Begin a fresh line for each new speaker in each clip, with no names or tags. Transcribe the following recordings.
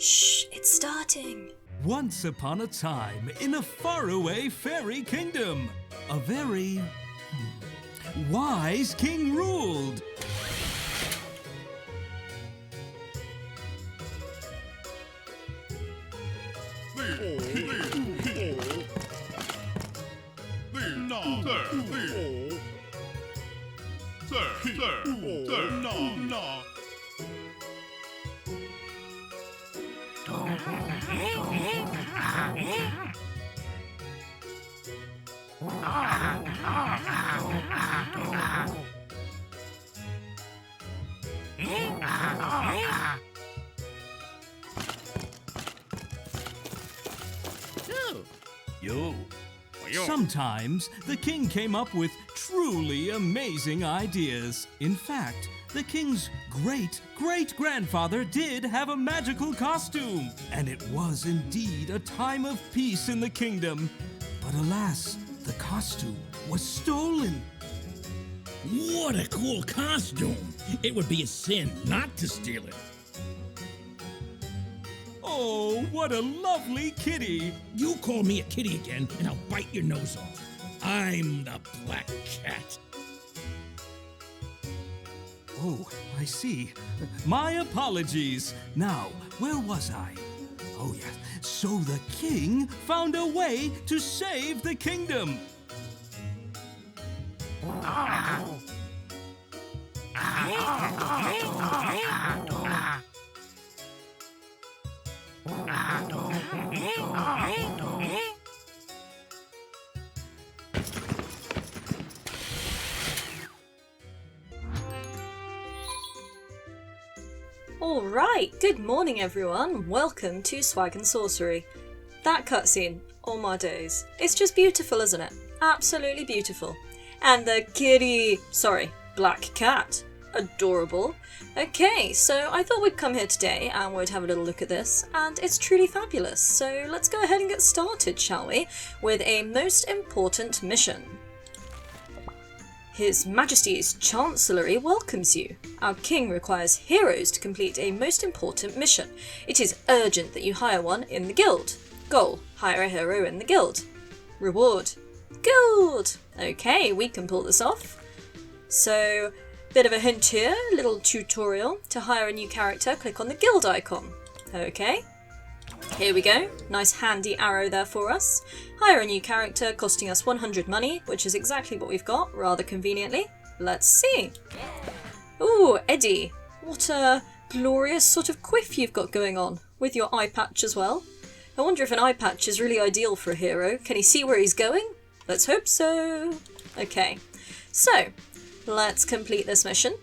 Shh, it's starting.
Once upon a time, in a faraway fairy kingdom, a very wise king ruled. Sometimes the king came up with truly amazing ideas. In fact, the king's great-great-grandfather did have a magical costume, and it was indeed a time of peace in the kingdom. But alas, the costume was stolen.
What a cool costume! It would be a sin not to steal it.
Oh, what a lovely kitty!
You call me a kitty again, and I'll bite your nose off. I'm the Black Cat.
Oh, I see. My apologies. Now, where was I? Oh, yes. So the king found a way to save the kingdom.
Alright, good morning everyone, welcome to Swag and Sorcery. That cutscene, oh my days, it's just beautiful, isn't it? Absolutely beautiful. And the black cat. Adorable. Okay, so I thought we'd come here today and we'd have a little look at this, and it's truly fabulous. So let's go ahead and get started, shall we, with a most important mission. His Majesty's Chancellery welcomes you. Our king requires heroes to complete a most important mission. It is urgent that you hire one in the guild. Goal: hire a hero in the guild. Reward: gold! Okay, we can pull this off. So, bit of a hint here, little tutorial. To hire a new character, click on the guild icon. Okay. Here we go, nice handy arrow there for us. Hire a new character, costing us 100 money, which is exactly what we've got, rather conveniently. Let's see. Ooh, Eddie, what a glorious sort of quiff you've got going on, with your eye patch as well. I wonder if an eye patch is really ideal for a hero. Can he see where he's going? Let's hope so. Okay, so let's complete this mission.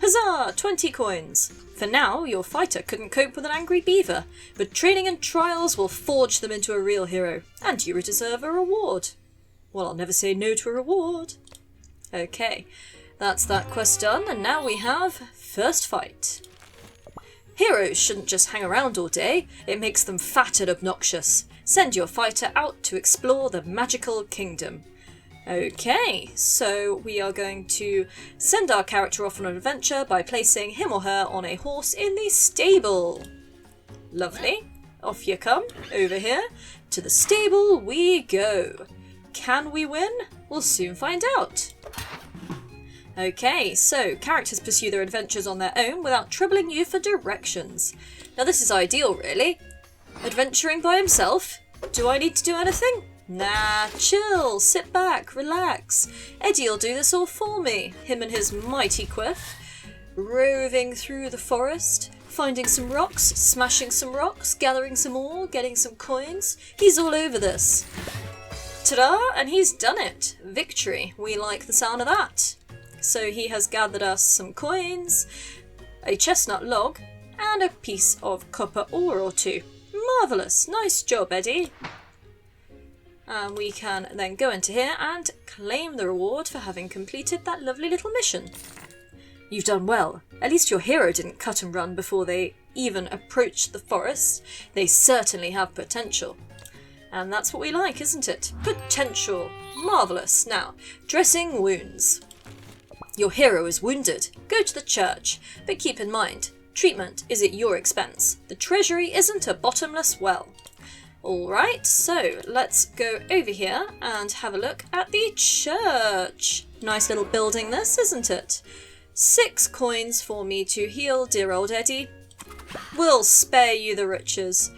Huzzah! 20 coins. For now, your fighter couldn't cope with an angry beaver, but training and trials will forge them into a real hero, and you deserve a reward. Well, I'll never say no to a reward. Okay, that's that quest done, and now we have first fight. Heroes shouldn't just hang around all day, it makes them fat and obnoxious. Send your fighter out to explore the magical kingdom. Okay, so we are going to send our character off on an adventure by placing him or her on a horse in the stable. Lovely. Off you come, over here. To the stable we go. Can we win? We'll soon find out. Okay, so characters pursue their adventures on their own without troubling you for directions. Now this is ideal, really. Adventuring by himself? Do I need to do anything? Nah, chill, sit back, relax. Eddie'll do this all for me. Him and his mighty quiff. Roving through the forest, finding some rocks, smashing some rocks, gathering some ore, getting some coins. He's all over this. Ta-da! And he's done it. Victory. We like the sound of that. So he has gathered us some coins, a chestnut log, and a piece of copper ore or two. Marvellous. Nice job, Eddie. And we can then go into here and claim the reward for having completed that lovely little mission. You've done well. At least your hero didn't cut and run before they even approached the forest. They certainly have potential. And that's what we like, isn't it? Potential. Marvellous. Now, dressing wounds. Your hero is wounded. Go to the church, but keep in mind, Treatment is at your expense. The treasury isn't a bottomless well. Alright, so let's go over here and have a look at the church. Nice little building this, isn't it? 6 coins for me to heal dear old Eddie. We'll spare you the riches.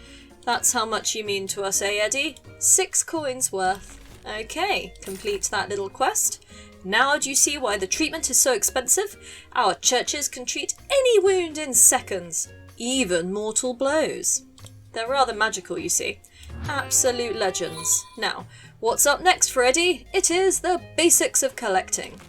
That's how much you mean to us, eh, Eddie? 6 coins worth. Okay, complete that little quest. Now do you see why the treatment is so expensive? Our churches can treat any wound in seconds, even mortal blows. They're rather magical, you see. Absolute legends. Now, what's up next for Eddie? It is the basics of collecting.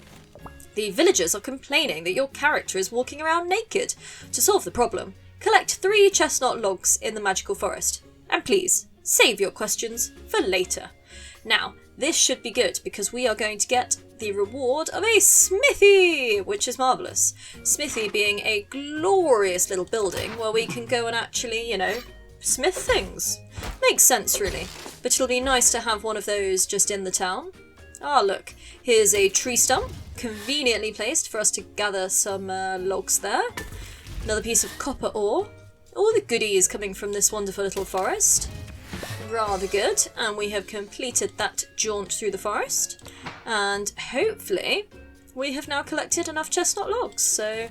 The villagers are complaining that your character is walking around naked. To solve the problem, collect 3 chestnut logs in the magical forest. And please, save your questions for later. Now, this should be good because we are going to get the reward of a smithy, which is marvellous. Smithy being a glorious little building where we can go and actually, smith things. Makes sense, really. But it'll be nice to have one of those just in the town. Ah, look, here's a tree stump, conveniently placed for us to gather some logs there. Another piece of copper ore. All the goodies coming from this wonderful little forest. Rather good, and we have completed that jaunt through the forest. And hopefully we have now collected enough chestnut logs, so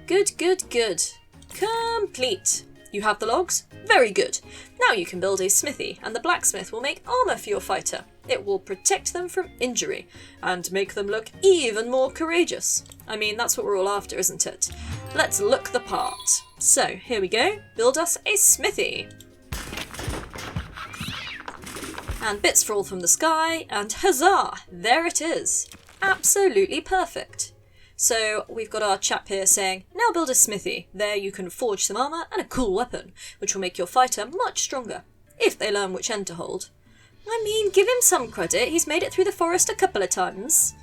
good. Complete. You have the logs? Very good. Now you can build a smithy, and the blacksmith will make armour for your fighter. It will protect them from injury, and make them look even more courageous. I mean, that's what we're all after, isn't it? Let's look the part. So, here we go. Build us a smithy. And bits fall from the sky, and huzzah! There it is. Absolutely perfect. So we've got our chap here saying, now build a smithy. There you can forge some armour and a cool weapon, which will make your fighter much stronger, if they learn which end to hold. I mean, give him some credit, he's made it through the forest a couple of times.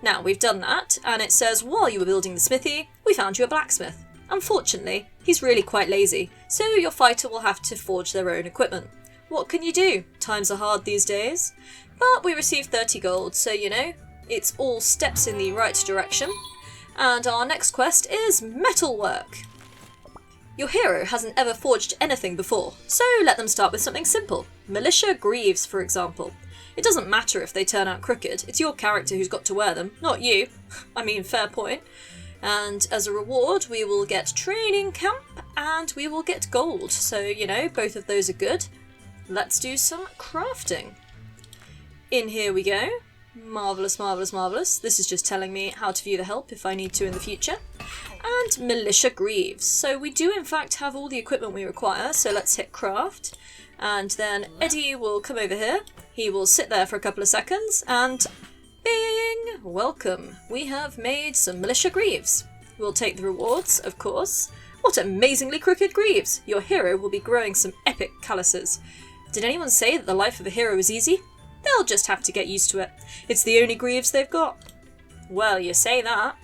Now, we've done that, and it says, while you were building the smithy, we found you a blacksmith. Unfortunately, he's really quite lazy, so your fighter will have to forge their own equipment. What can you do? Times are hard these days. But we received 30 gold, so it's all steps in the right direction. And our next quest is Metalwork. Your hero hasn't ever forged anything before, so let them start with something simple. Militia greaves, for example. It doesn't matter if they turn out crooked, it's your character who's got to wear them, not you. I mean, fair point. And as a reward, we will get training camp, and we will get gold. So, both of those are good. Let's do some crafting. In here we go. Marvellous. This is just telling me how to view the help if I need to in the future. And militia greaves. So we do in fact have all the equipment we require, so let's hit craft. And then Eddie will come over here. He will sit there for a couple of seconds and bing! Welcome. We have made some militia greaves. We'll take the rewards, of course. What amazingly crooked greaves! Your hero will be growing some epic calluses. Did anyone say that the life of a hero is easy? They'll just have to get used to it. It's the only greaves they've got. Well, you say that.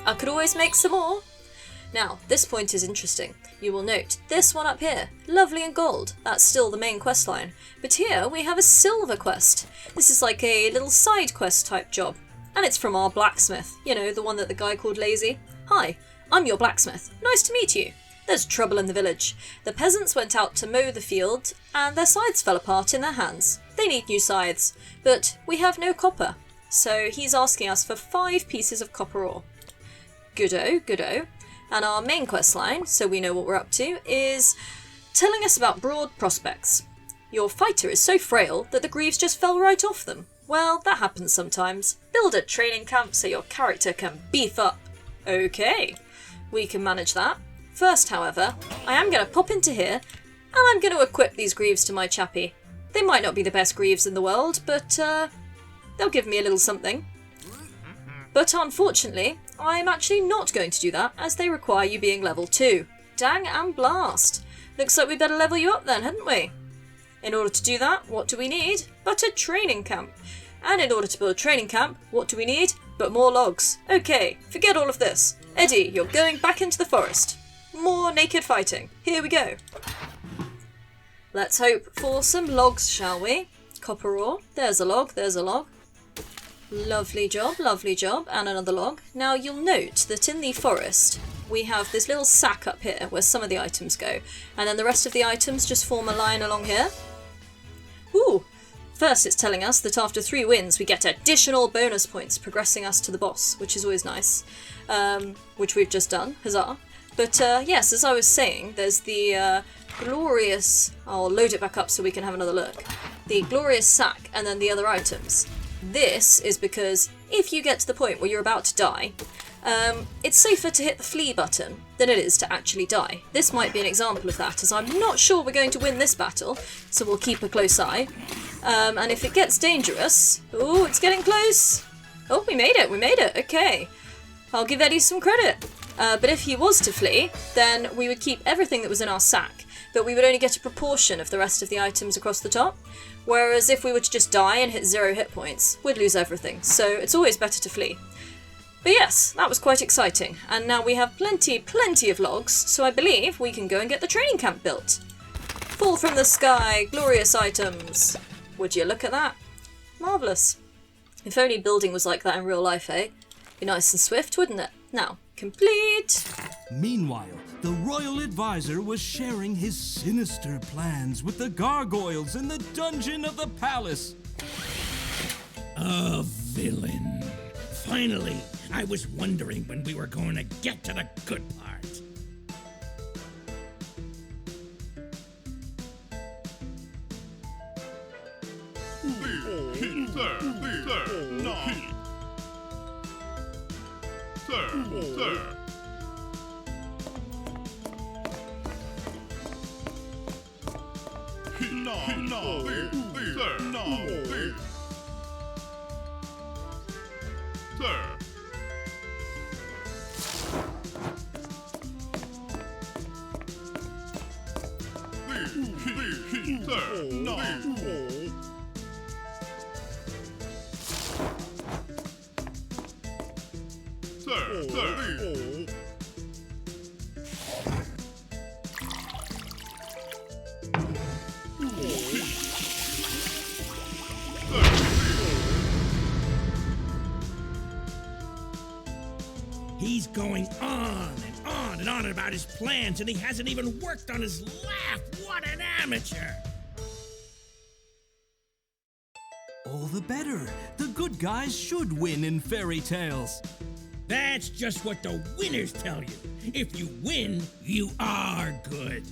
I could always make some more. Now, this point is interesting. You will note this one up here, lovely and gold. That's still the main quest line. But here we have a silver quest. This is like a little side quest type job. And it's from our blacksmith. The one that the guy called Lazy. Hi, I'm your blacksmith. Nice to meet you. There's trouble in the village. The peasants went out to mow the field, and their scythes fell apart in their hands. They need new scythes, but we have no copper. So he's asking us for 5 pieces of copper ore. Goodo. And our main quest line, so we know what we're up to, is telling us about broad prospects. Your fighter is so frail that the greaves just fell right off them. Well, that happens sometimes. Build a training camp so your character can beef up. Okay, we can manage that. First, however, I am going to pop into here, and I'm going to equip these greaves to my chappie. They might not be the best greaves in the world, but they'll give me a little something. But unfortunately, I'm actually not going to do that, as they require you being level 2. Dang and blast! Looks like we better level you up then, hadn't we? In order to do that, what do we need? But a training camp. And in order to build a training camp, what do we need? But more logs. Okay, forget all of this. Eddie, you're going back into the forest. More naked fighting. Here we go. Let's hope for some logs, shall we? Copper ore. There's a log. Lovely job. And another log. Now you'll note that in the forest, we have this little sack up here where some of the items go, and then the rest of the items just form a line along here. Ooh! First it's telling us that after 3 wins we get additional bonus points progressing us to the boss, which is always nice, which we've just done, huzzah. But yes, as I was saying, there's the glorious... I'll load it back up so we can have another look. The glorious sack and then the other items. This is because if you get to the point where you're about to die, it's safer to hit the flee button than it is to actually die. This might be an example of that, as I'm not sure we're going to win this battle, so we'll keep a close eye. And if it gets dangerous... Oh, it's getting close! Oh, we made it, okay. I'll give Eddie some credit. But if he was to flee, then we would keep everything that was in our sack, but we would only get a proportion of the rest of the items across the top. Whereas if we were to just die and hit 0 hit points, we'd lose everything, so it's always better to flee. But yes, that was quite exciting, and now we have plenty of logs, so I believe we can go and get the training camp built. Fall from the sky, glorious items. Would you look at that? Marvellous. If only building was like that in real life, eh? Be nice and swift, wouldn't it? Now, complete!
Meanwhile, the royal advisor was sharing his sinister plans with the gargoyles in the dungeon of the palace.
A villain. Finally, I was wondering when we were going to get to the good part.
Sir.
He's going on and on and on about his plans, and he hasn't even worked on his laugh. What an amateur!
All the better. The good guys should win in fairy tales.
That's just what the winners tell you. If you win, you are good.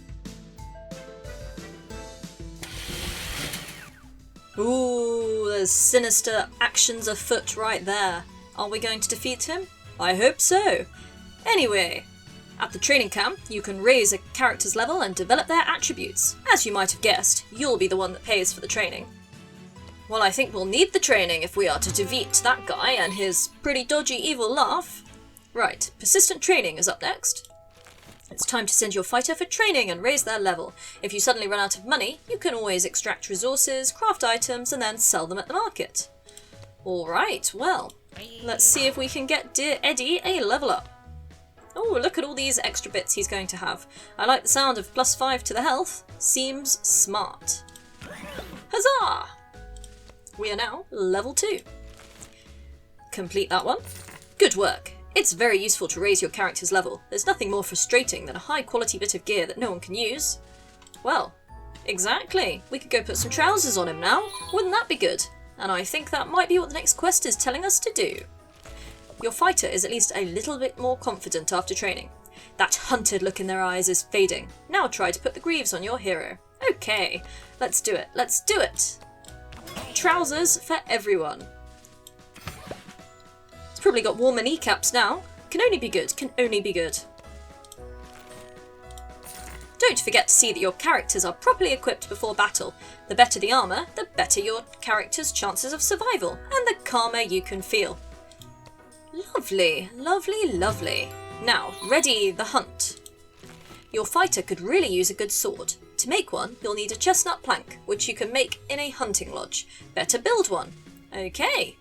Ooh, there's sinister actions afoot right there. Are we going to defeat him? I hope so. Anyway, at the training camp, you can raise a character's level and develop their attributes. As you might have guessed, you'll be the one that pays for the training. Well, I think we'll need the training if we are to defeat that guy and his pretty dodgy evil laugh. Right, persistent training is up next. It's time to send your fighter for training and raise their level. If you suddenly run out of money, you can always extract resources, craft items, and then sell them at the market. Alright, well, let's see if we can get dear Eddie a level up. Oh, look at all these extra bits he's going to have. I like the sound of +5 to the health. Seems smart. Huzzah! We are now level 2. Complete that one. Good work. It's very useful to raise your character's level. There's nothing more frustrating than a high quality bit of gear that no one can use. Well, exactly. We could go put some trousers on him now. Wouldn't that be good? And I think that might be what the next quest is telling us to do. Your fighter is at least a little bit more confident after training. That hunted look in their eyes is fading. Now try to put the greaves on your hero. Okay, let's do it. Let's do it. Trousers for everyone. It's probably got warmer kneecaps now. Can only be good, can only be good. Don't forget to see that your characters are properly equipped before battle. The better the armour, the better your character's chances of survival, and the calmer you can feel. Lovely, lovely, lovely. Now, ready the hunt. Your fighter could really use a good sword. To make one, you'll need a chestnut plank, which you can make in a hunting lodge. Better build one. Okay,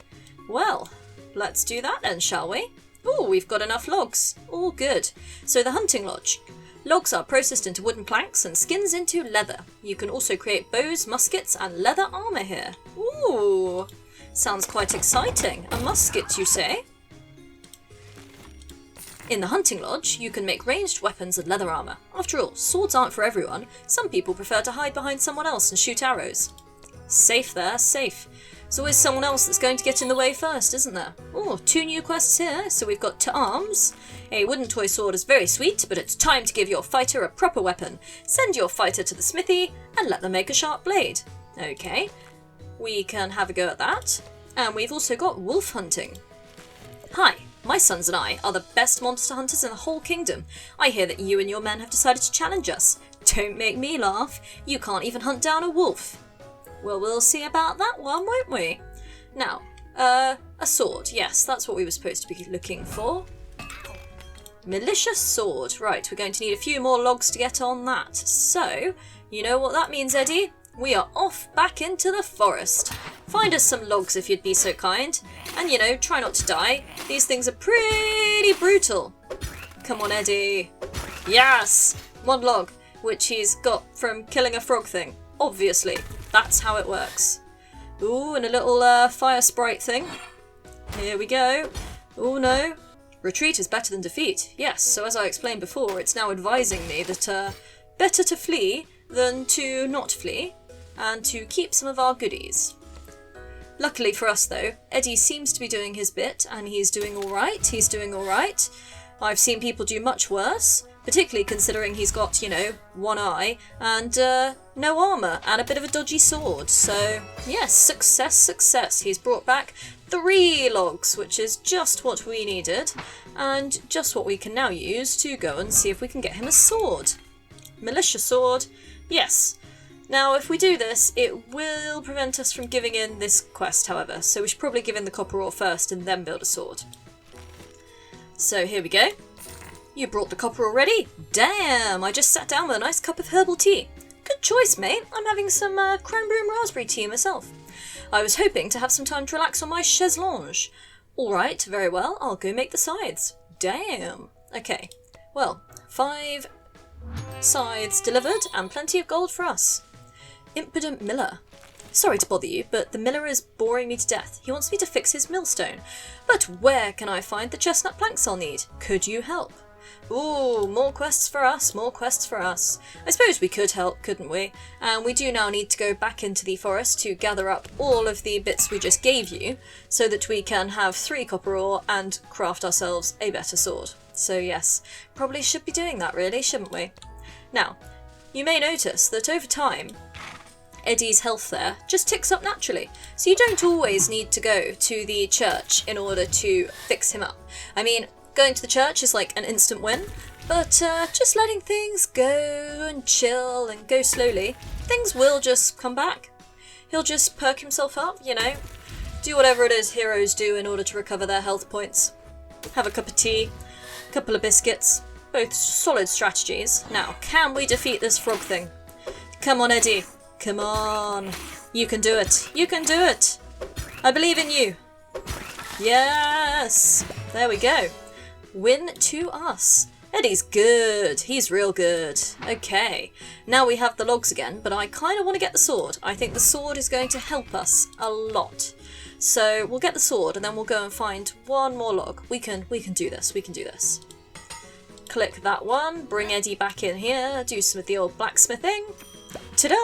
well, let's do that then, shall we? Oh, we've got enough logs. All good. So the hunting lodge. Logs are processed into wooden planks and skins into leather. You can also create bows, muskets, and leather armour here. Ooh, sounds quite exciting. A musket, you say? In the hunting lodge, you can make ranged weapons and leather armour. After all, swords aren't for everyone. Some people prefer to hide behind someone else and shoot arrows. Safe there, safe. There's always someone else that's going to get in the way first, isn't there? Oh, 2 new quests here. So we've got to arms. A wooden toy sword is very sweet, but it's time to give your fighter a proper weapon. Send your fighter to the smithy and let them make a sharp blade. Okay, we can have a go at that. And we've also got wolf hunting. Hi, my sons and I are the best monster hunters in the whole kingdom. I hear that you and your men have decided to challenge us. Don't make me laugh. You can't even hunt down a wolf. Well, we'll see about that one, won't we? Now, a sword. Yes, that's what we were supposed to be looking for. Malicious sword. Right, we're going to need a few more logs to get on that. So, you know what that means, Eddie? We are off back into the forest. Find us some logs if you'd be so kind. And, you know, try not to die. These things are pretty brutal. Come on, Eddie. Yes! 1 log, which he's got from killing a frog thing. Obviously. That's how it works. Ooh, and a little fire sprite thing. Here we go. Oh no. Retreat is better than defeat. Yes, so as I explained before, it's now advising me that better to flee than to not flee, and to keep some of our goodies. Luckily for us though, Eddie seems to be doing his bit, and he's doing alright. He's doing alright. I've seen people do much worse, particularly considering he's got, you know, 1 eye, and no armour, and a bit of a dodgy sword. So, yes, success, success. He's brought back 3 logs, which is just what we needed, and just what we can now use to go and see if we can get him a sword. Militia sword, yes. Now, if we do this, it will prevent us from giving in this quest, however, so we should probably give in the copper ore first and then build a sword. So here we go. You brought the copper already? Damn, I just sat down with a nice cup of herbal tea. Good choice, mate. I'm having some cranberry and raspberry tea myself. I was hoping to have some time to relax on my chaise longue. Alright, very well, I'll go make the sides. Damn. Okay, well, 5 sides delivered and plenty of gold for us. Impudent miller. Sorry to bother you, but the miller is boring me to death. He wants me to fix his millstone. But where can I find the chestnut planks I'll need? Could you help? Ooh, more quests for us, more quests for us. I suppose we could help, couldn't we? And we do now need to go back into the forest to gather up all of the bits we just gave you, so that we can have 3 copper ore and craft ourselves a better sword. So yes, probably should be doing that really, shouldn't we? Now, you may notice that over time, Eddie's health there just ticks up naturally, so you don't always need to go to the church in order to fix him up. I mean, going to the church is like an instant win, but just letting things go and chill and go slowly, things will just come back. He'll just perk himself up, you know, do whatever it is heroes do in order to recover their health points. Have a cup of tea, a couple of biscuits, both solid strategies. Now, can we defeat this frog thing? Come on, Eddie. Come on. You can do it. You can do it. I believe in you. Yes. There we go. Win to us. Eddie's good. He's real good. Okay. Now we have the logs again, but I kind of want to get the sword. I think the sword is going to help us a lot. So we'll get the sword and then we'll go and find 1 more log. We can do this. We can do this. Click that one. Bring Eddie back in here. Do some of the old blacksmithing. Ta-da!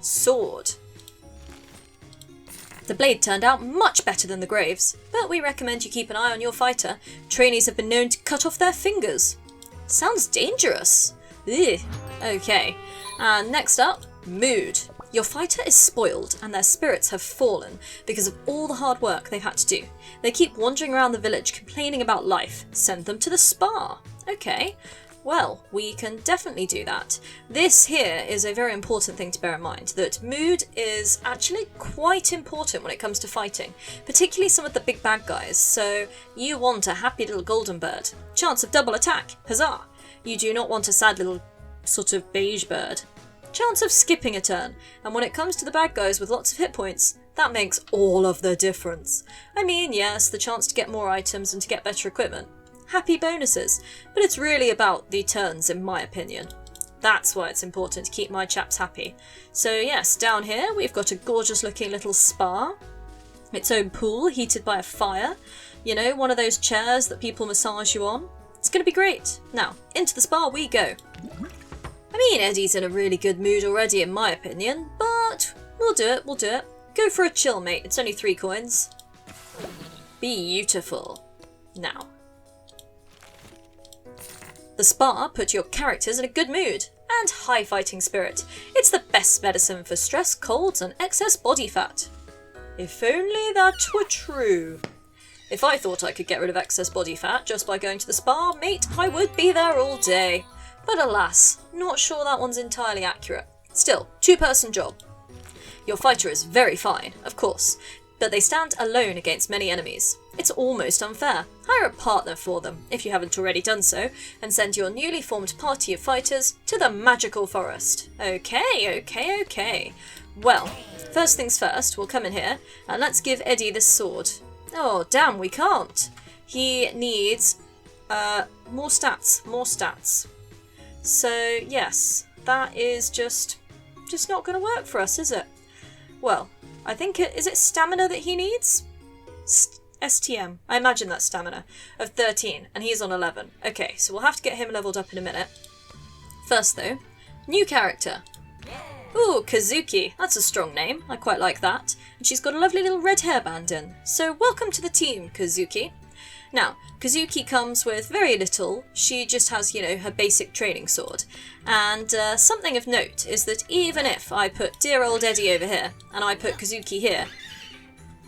Sword. The blade turned out much better than the graves, but we recommend you keep an eye on your fighter. Trainees have been known to cut off their fingers. Sounds dangerous. Ugh. Okay, and next up, mood. Your fighter is spoiled and their spirits have fallen because of all the hard work they've had to do. They keep wandering around the village complaining about life. Send them to the spa. Okay. Well, we can definitely do that. This here is a very important thing to bear in mind, that mood is actually quite important when it comes to fighting, particularly some of the big bad guys. So you want a happy little golden bird. Chance of double attack, huzzah! You do not want a sad little sort of beige bird. Chance of skipping a turn, and when it comes to the bad guys with lots of hit points, that makes all of the difference. I mean, yes, the chance to get more items and to get better equipment. Happy bonuses, but it's really about the turns in my opinion. That's why it's important to keep my chaps happy. So yes, down here we've got a gorgeous looking little spa. Its own pool heated by a fire. You know, one of those chairs that people massage you on. It's going to be great. Now, into the spa we go. I mean, Eddie's in a really good mood already in my opinion, but we'll do it, we'll do it. Go for a chill, mate. It's only 3 coins. Beautiful. Now. The spa put your characters in a good mood and high fighting spirit. It's the best medicine for stress, colds and excess body fat. If only that were true. If I thought I could get rid of excess body fat just by going to the spa, mate, I would be there all day. But alas, not sure that one's entirely accurate. Still, 2-person job. Your fighter is very fine, of course, but they stand alone against many enemies. It's almost unfair. Hire a partner for them, if you haven't already done so, and send your newly formed party of fighters to the magical forest. Okay. Well, first things first, we'll come in here, and let's give Eddie this sword. Oh, damn, we can't. He needs, more stats. So, yes, that is just not going to work for us, is it? Well, I think is it stamina that he needs? STM. I imagine that's stamina. Of 13, and he's on 11. Okay, so we'll have to get him leveled up in a minute. First though, new character. Ooh, Kazuki. That's a strong name. I quite like that. And she's got a lovely little red hairband in. So welcome to the team, Kazuki. Now, Kazuki comes with very little. She just has, her basic training sword. And something of note is that even if I put dear old Eddie over here, and I put Kazuki here,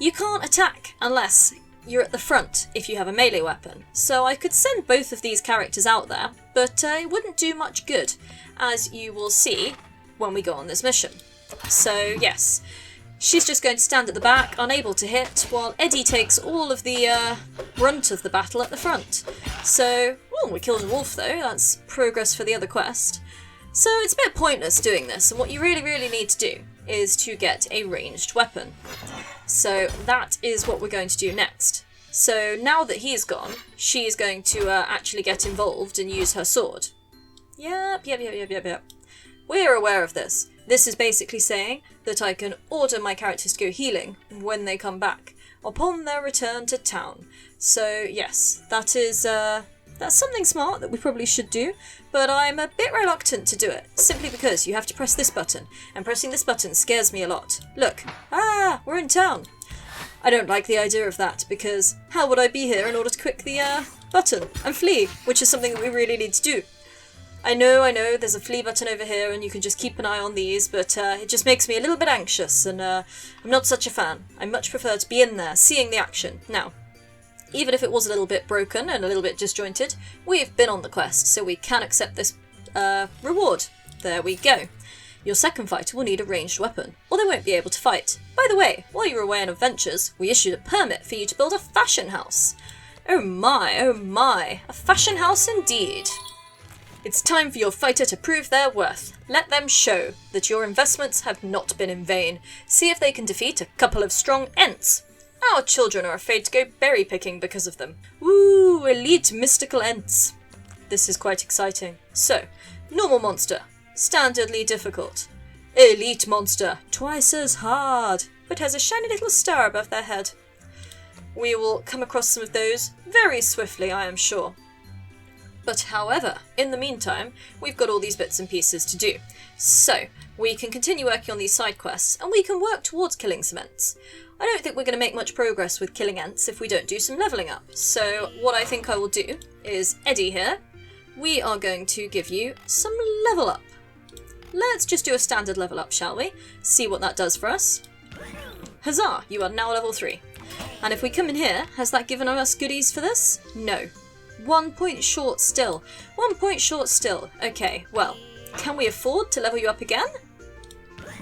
you can't attack unless you're at the front if you have a melee weapon. So I could send both of these characters out there, but it wouldn't do much good, as you will see when we go on this mission. So yes, she's just going to stand at the back, unable to hit, while Eddie takes all of the brunt of the battle at the front. So, we killed a wolf though, that's progress for the other quest. So it's a bit pointless doing this, and what you really need to do is to get a ranged weapon. So that is what we're going to do next. So now that he's gone, she's going to actually get involved and use her sword. Yep. We're aware of this. This is basically saying that I can order my characters to go healing when they come back, upon their return to town. So yes, that is that's something smart that we probably should do, but I'm a bit reluctant to do it, simply because you have to press this button, and pressing this button scares me a lot. Look, we're in town. I don't like the idea of that, because how would I be here in order to click the button and flee, which is something that we really need to do. I know, there's a flee button over here and you can just keep an eye on these, but it just makes me a little bit anxious, and I'm not such a fan. I much prefer to be in there, seeing the action. Now, even if it was a little bit broken and a little bit disjointed, we've been on the quest, so we can accept this reward. There we go. Your second fighter will need a ranged weapon, or they won't be able to fight. By the way, while you were away on adventures, we issued a permit for you to build a fashion house. Oh my, a fashion house indeed. It's time for your fighter to prove their worth. Let them show that your investments have not been in vain. See if they can defeat a couple of strong Ents. Our children are afraid to go berry picking because of them. Woo, elite mystical Ents. This is quite exciting. So, normal monster, standardly difficult. Elite monster, twice as hard, but has a shiny little star above their head. We will come across some of those very swiftly, I am sure. But however, in the meantime, we've got all these bits and pieces to do. So, we can continue working on these side quests, and we can work towards killing some Ents. I don't think we're going to make much progress with killing Ents if we don't do some levelling up. So, what I think I will do is, Eddie here, we are going to give you some level up. Let's just do a standard level up, shall we? See what that does for us. Huzzah, you are now level 3. And if we come in here, has that given us goodies for this? No. 1 point short still. 1 point short still. Okay, well, can we afford to level you up again?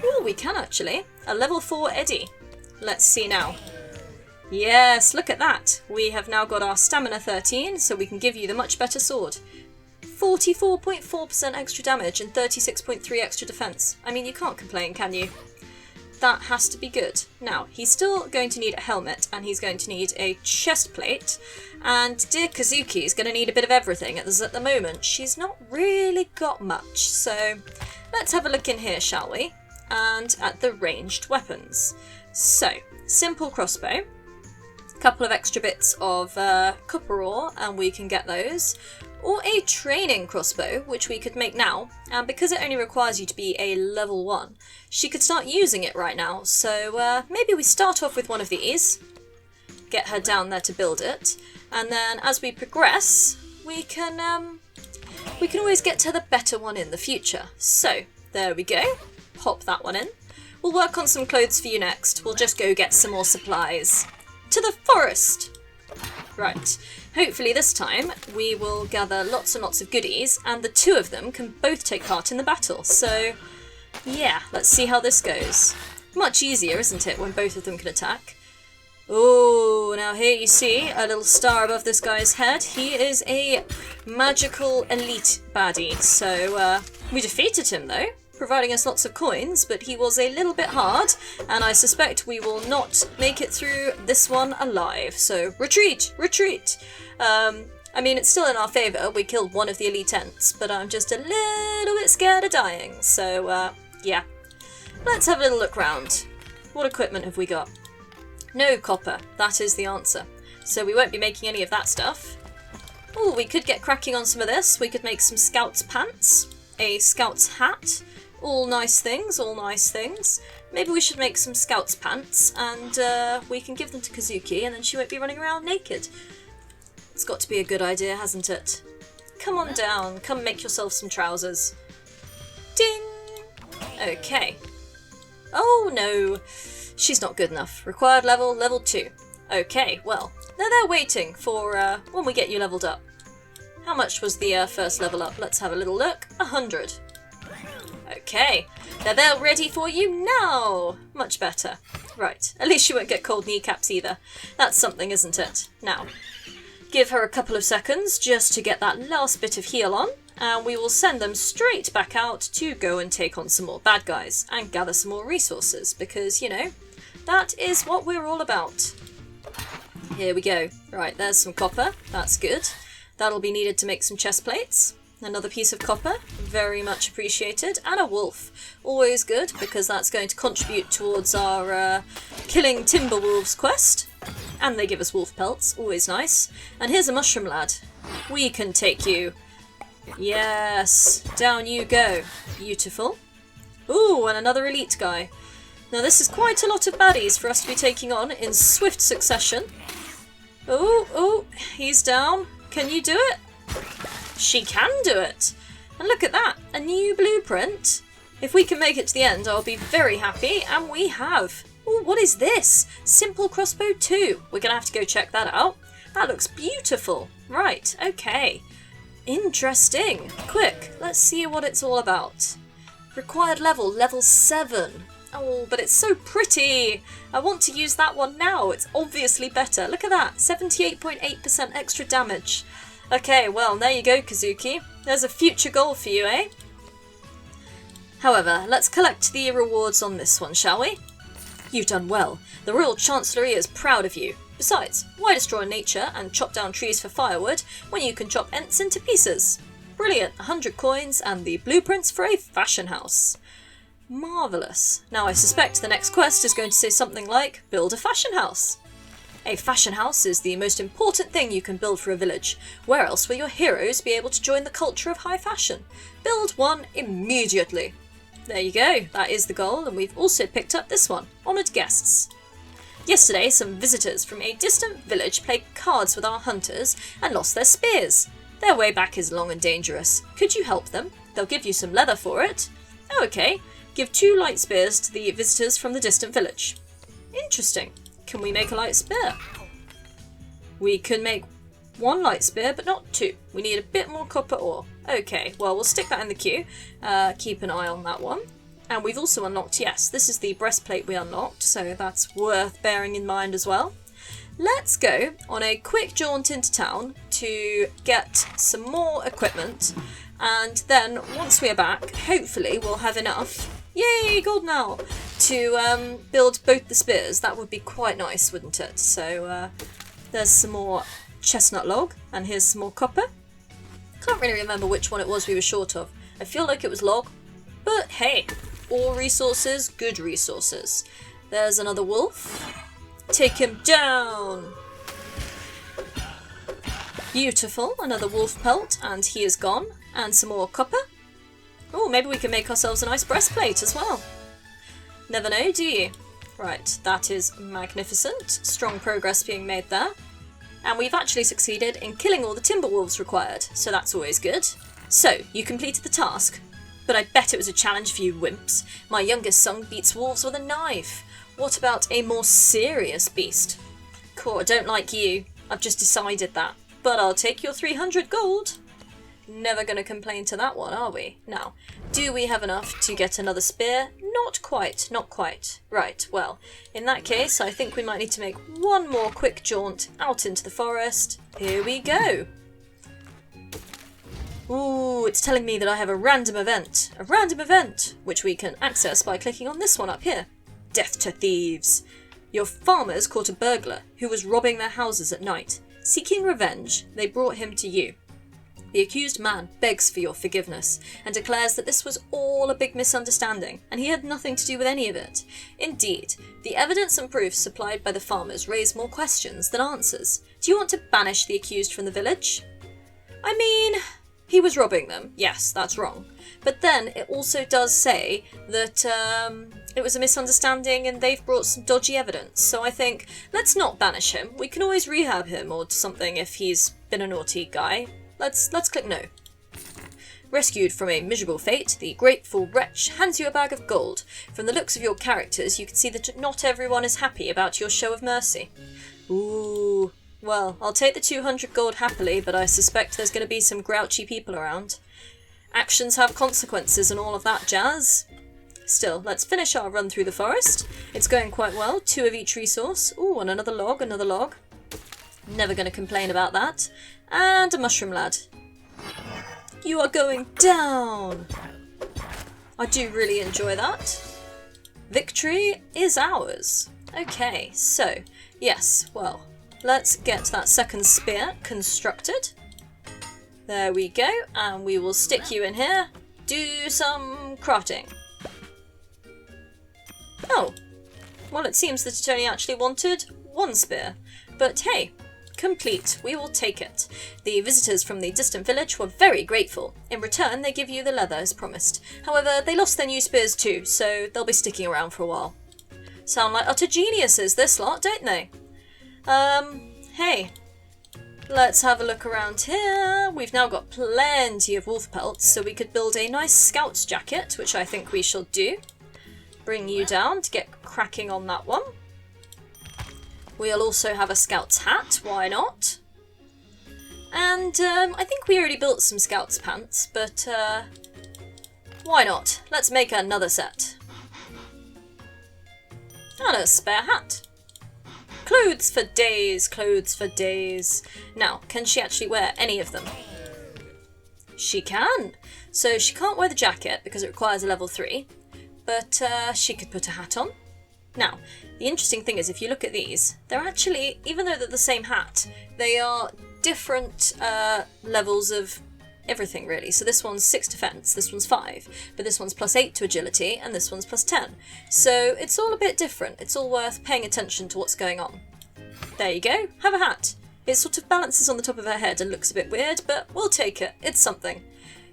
Ooh, we can actually. A level 4 Eddie. Let's see now. Yes, look at that. We have now got our stamina 13, so we can give you the much better sword. 44.4% extra damage and 36.3 extra defense. I mean, you can't complain, can you? That has to be good. Now, he's still going to need a helmet, and he's going to need a chest plate, and dear Kazuki is going to need a bit of everything, as at the moment she's not really got much. So let's have a look in here, shall we? And at the ranged weapons. So, simple crossbow, a couple of extra bits of copper ore, and we can get those. or a training crossbow, which we could make now, and because it only requires you to be a level 1, she could start using it right now, so maybe we start off with one of these, get her down there to build it, and then as we progress, we can always get to the better one in the future. So, there we go, pop that one in. We'll work on some clothes for you next, we'll just go get some more supplies. To the forest! Right, hopefully this time we will gather lots and lots of goodies, and the two of them can both take part in the battle, so yeah, let's see how this goes. Much easier, isn't it, when both of them can attack? Oh, now here you see a little star above this guy's head. He is a magical elite baddie, so we defeated him though, providing us lots of coins, but he was a little bit hard, and I suspect we will not make it through this one alive, so retreat, retreat! I mean, it's still in our favour, we killed one of the elite ents, but I'm just a little bit scared of dying, so yeah. Let's have a little look round. What equipment have we got? No copper, that is the answer. So we won't be making any of that stuff. Oh, we could get cracking on some of this. We could make some scout's pants, a scout's hat, all nice things, all nice things. Maybe we should make some scout's pants and we can give them to Kazuki and then she won't be running around naked. It's got to be a good idea, hasn't it? Come on down, come make yourself some trousers. Ding! Okay. Oh no! She's not good enough. Required level, level 2. Okay, well, they're there waiting for when we get you leveled up. How much was the first level up? Let's have a little look. 100. Okay, they're there ready for you now! Much better. Right, at least you won't get cold kneecaps either. That's something, isn't it? Now, give her a couple of seconds just to get that last bit of heal on, and we will send them straight back out to go and take on some more bad guys and gather some more resources, because, you know, that is what we're all about. Here we go. Right, there's some copper. That's good. That'll be needed to make some chest plates. Another piece of copper. Very much appreciated. And a wolf. Always good, because that's going to contribute towards our killing timber wolves quest. And they give us wolf pelts. Always nice. And here's a mushroom lad. We can take you. Yes. Down you go. Beautiful. Ooh, and another elite guy. Now this is quite a lot of baddies for us to be taking on in swift succession. Oh, he's down. Can you do it? She can do it! And look at that, a new blueprint. If we can make it to the end, I'll be very happy, and we have. Oh, what is this? Simple crossbow 2. We're gonna have to go check that out. That looks beautiful. Right, okay. Interesting. Quick, let's see what it's all about. Required level, level 7. Oh, but it's so pretty! I want to use that one now, it's obviously better. Look at that, 78.8% extra damage. Okay, well, there you go, Kazuki. There's a future goal for you, eh? However, let's collect the rewards on this one, shall we? You've done well. The Royal Chancellery is proud of you. Besides, why destroy nature and chop down trees for firewood when you can chop ents into pieces? Brilliant, 100 coins and the blueprints for a fashion house. Marvellous. Now I suspect the next quest is going to say something like, build a fashion house. A fashion house is the most important thing you can build for a village. Where else will your heroes be able to join the culture of high fashion? Build one immediately. There you go, that is the goal, and we've also picked up this one, honoured guests. Yesterday, some visitors from a distant village played cards with our hunters and lost their spears. Their way back is long and dangerous. Could you help them? They'll give you some leather for it. Oh, okay. Give 2 light spears to the visitors from the distant village. Interesting. Can we make a light spear? We can make 1 light spear, but not 2. We need a bit more copper ore. Okay, well, we'll stick that in the queue. Keep an eye on that one. And we've also unlocked, yes, this is the breastplate we unlocked, so that's worth bearing in mind as well. Let's go on a quick jaunt into town to get some more equipment, and then once we're back, hopefully we'll have enough, yay, gold now, to build both the spears. That would be quite nice, wouldn't it? So there's some more chestnut log, and here's some more copper. Can't really remember which one it was we were short of. I feel like it was log, but hey, all resources, good resources. There's another wolf. Take him down! Beautiful, another wolf pelt, and he is gone. And some more copper. Oh, maybe we can make ourselves a nice breastplate as well. Never know, do you? Right, that is magnificent. Strong progress being made there. And we've actually succeeded in killing all the timber wolves required, so that's always good. So, you completed the task. But I bet it was a challenge for you wimps. My youngest son beats wolves with a knife. What about a more serious beast? Cool, I don't like you. I've just decided that. But I'll take your 300 gold. Never going to complain to that one, are we? Now, do we have enough to get another spear? Not quite, not quite. Right, well, in that case, I think we might need to make one more quick jaunt out into the forest. Here we go. Ooh, it's telling me that I have a random event. A random event, which we can access by clicking on this one up here. Death to thieves. Your farmers caught a burglar who was robbing their houses at night. Seeking revenge, they brought him to you. The accused man begs for your forgiveness and declares that this was all a big misunderstanding and he had nothing to do with any of it. Indeed, the evidence and proofs supplied by the farmers raise more questions than answers. Do you want to banish the accused from the village? I mean, he was robbing them. Yes, that's wrong. But then it also does say that it was a misunderstanding and they've brought some dodgy evidence. So I think, let's not banish him. We can always rehab him or something if he's been a naughty guy. Let's click no. Rescued from a miserable fate, the grateful wretch hands you a bag of gold. From the looks of your characters, you can see that not everyone is happy about your show of mercy. Ooh, well, I'll take the 200 gold happily, but I suspect there's going to be some grouchy people around. Actions have consequences and all of that jazz. Still, let's finish our run through the forest. It's going quite well, 2 of each resource. Ooh, and another log, another log. Never going to complain about that. And a mushroom lad. You are going down! I do really enjoy that. Victory is ours. Okay, so, yes, well, let's get that second spear constructed. There we go, and we will stick you in here. Do some crafting. Oh, well, it seems that it only actually wanted 1 spear. But hey, complete. We will take it. The visitors from the distant village were very grateful. In return, they give you the leather as promised. However, they lost their new spears too, so they'll be sticking around for a while. Sound like utter geniuses, this lot, don't they? Hey. Let's have a look around here. We've now got plenty of wolf pelts, so we could build a nice scout's jacket, which I think we shall do. Bring you down to get cracking on that one. We'll also have a scout's hat, why not? And I think we already built some scout's pants, but why not? Let's make another set. And a spare hat. Clothes for days, clothes for days. Now, can she actually wear any of them? She can. So she can't wear the jacket because it requires a level 3, but she could put a hat on. Now, the interesting thing is if you look at these, they're actually, even though they're the same hat, they are different levels of everything really. So this one's 6 defense, this one's 5, but this one's +8 to agility, and this one's +10. So it's all a bit different. It's all worth paying attention to what's going on. There you go, have a hat. It sort of balances on the top of her head and looks a bit weird, but we'll take it. It's something.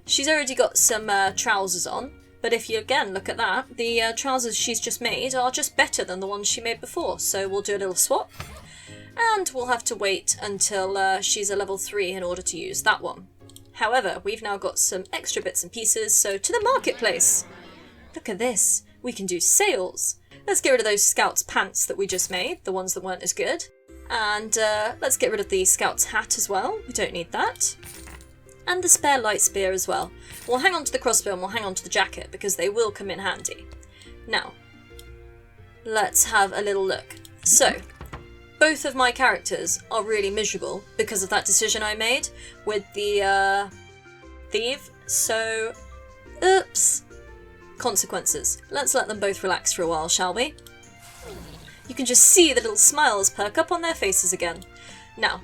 She's already got some trousers on. But if you again look at that, the trousers she's just made are just better than the ones she made before. So we'll do a little swap. And we'll have to wait until she's a level 3 in order to use that one. However, we've now got some extra bits and pieces, so to the marketplace. Look at this. We can do sales. Let's get rid of those scout's pants that we just made, the ones that weren't as good. And let's get rid of the scout's hat as well. We don't need that. And the spare light spear as well. We'll hang on to the crossbow and we'll hang on to the jacket because they will come in handy. Now, let's have a little look. So, both of my characters are really miserable because of that decision I made with the thief. So, oops. Consequences. Let's let them both relax for a while, shall we? You can just see the little smiles perk up on their faces again. Now,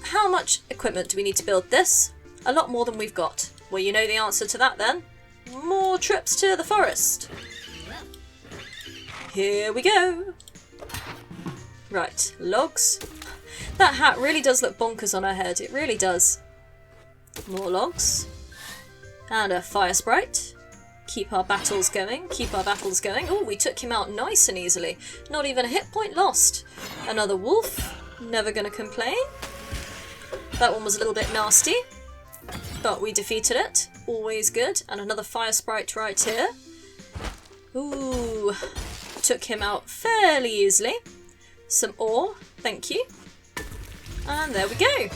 how much equipment do we need to build this? A lot more than we've got. Well, you know the answer to that then. More trips to the forest. Here we go. Right, logs. That hat really does look bonkers on her head. It really does. More logs. And a fire sprite. Keep our battles going. Keep our battles going. Oh, we took him out nice and easily. Not even a hit point lost. Another wolf. Never gonna complain. That one was a little bit nasty, but we defeated it. Always good. And another fire sprite right here. Ooh. Took him out fairly easily. Some ore. Thank you. And there we go.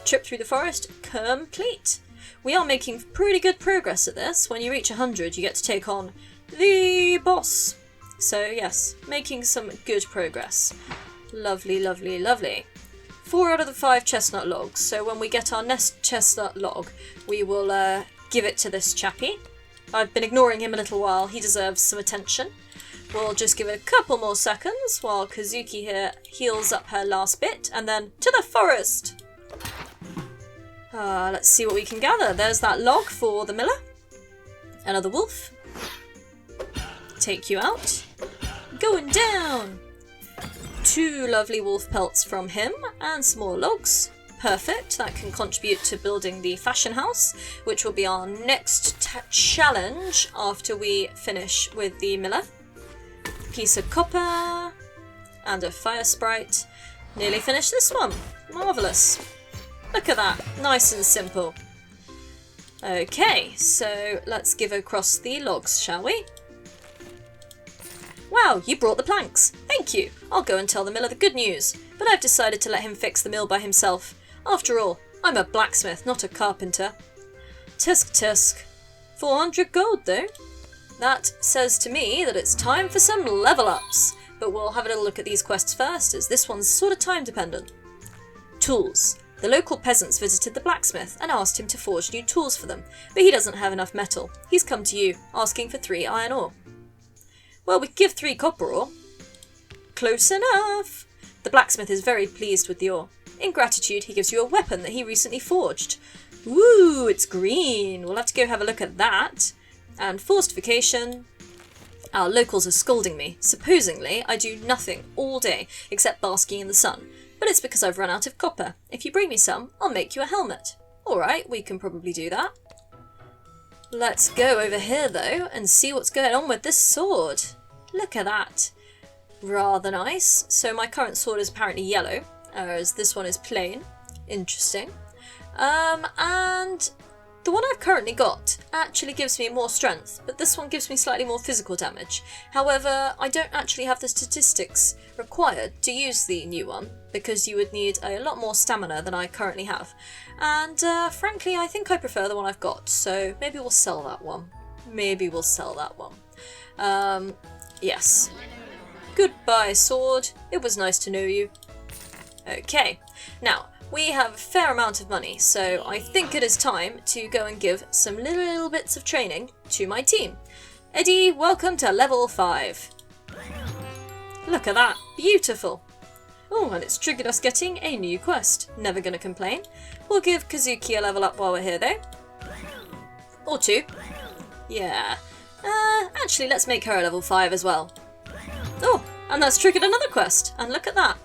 Trip through the forest complete. We are making pretty good progress at this. When you reach 100, you get to take on the boss. So yes, making some good progress. Lovely, lovely, lovely. 4 out of the 5 chestnut logs. So when we get our next chestnut log, we will give it to this chappie. I've been ignoring him a little while. He deserves some attention. We'll just give it a couple more seconds while Kazuki here heals up her last bit, and then to the forest! Let's see what we can gather. There's that log for the miller. Another wolf. Take you out. Going down! 2 lovely wolf pelts from him, and some more logs. Perfect. That can contribute to building the fashion house, which will be our next challenge after we finish with the miller. Piece of copper, and a fire sprite. Nearly finished this one. Marvellous. Look at that. Nice and simple. Okay, so let's give across the logs, shall we? Wow, you brought the planks. Thank you. I'll go and tell the miller the good news, but I've decided to let him fix the mill by himself. After all, I'm a blacksmith, not a carpenter. Tisk tisk. 400 gold, though. That says to me that it's time for some level ups, but we'll have a little look at these quests first, as this one's sort of time dependent. Tools. The local peasants visited the blacksmith and asked him to forge new tools for them, but he doesn't have enough metal. He's come to you, asking for 3 iron ore. Well, we could give 3 copper ore. Close enough! The blacksmith is very pleased with the ore. In gratitude, he gives you a weapon that he recently forged. Ooh, it's green! We'll have to go have a look at that. And fortification. Our locals are scolding me. Supposingly, I do nothing all day except basking in the sun, but it's because I've run out of copper. If you bring me some, I'll make you a helmet. Alright, we can probably do that. Let's go over here though and see what's going on with this sword. Look at that. Rather nice. So my current sword is apparently yellow, whereas this one is plain. Interesting. And the one I've currently got actually gives me more strength, but this one gives me slightly more physical damage. However, I don't actually have the statistics required to use the new one, because you would need a lot more stamina than I currently have. And frankly, I think I prefer the one I've got, so maybe we'll sell that one. Maybe we'll sell that one. Yes. Goodbye, sword. It was nice to know you. Okay, now, we have a fair amount of money, so I think it is time to go and give some little bits of training to my team. Eddie, welcome to level 5. Look at that, beautiful. Oh, and it's triggered us getting a new quest. Never gonna complain. We'll give Kazuki a level up while we're here though. Or 2. Yeah. Actually, let's make her a level 5 as well. Oh, and that's triggered another quest, and look at that.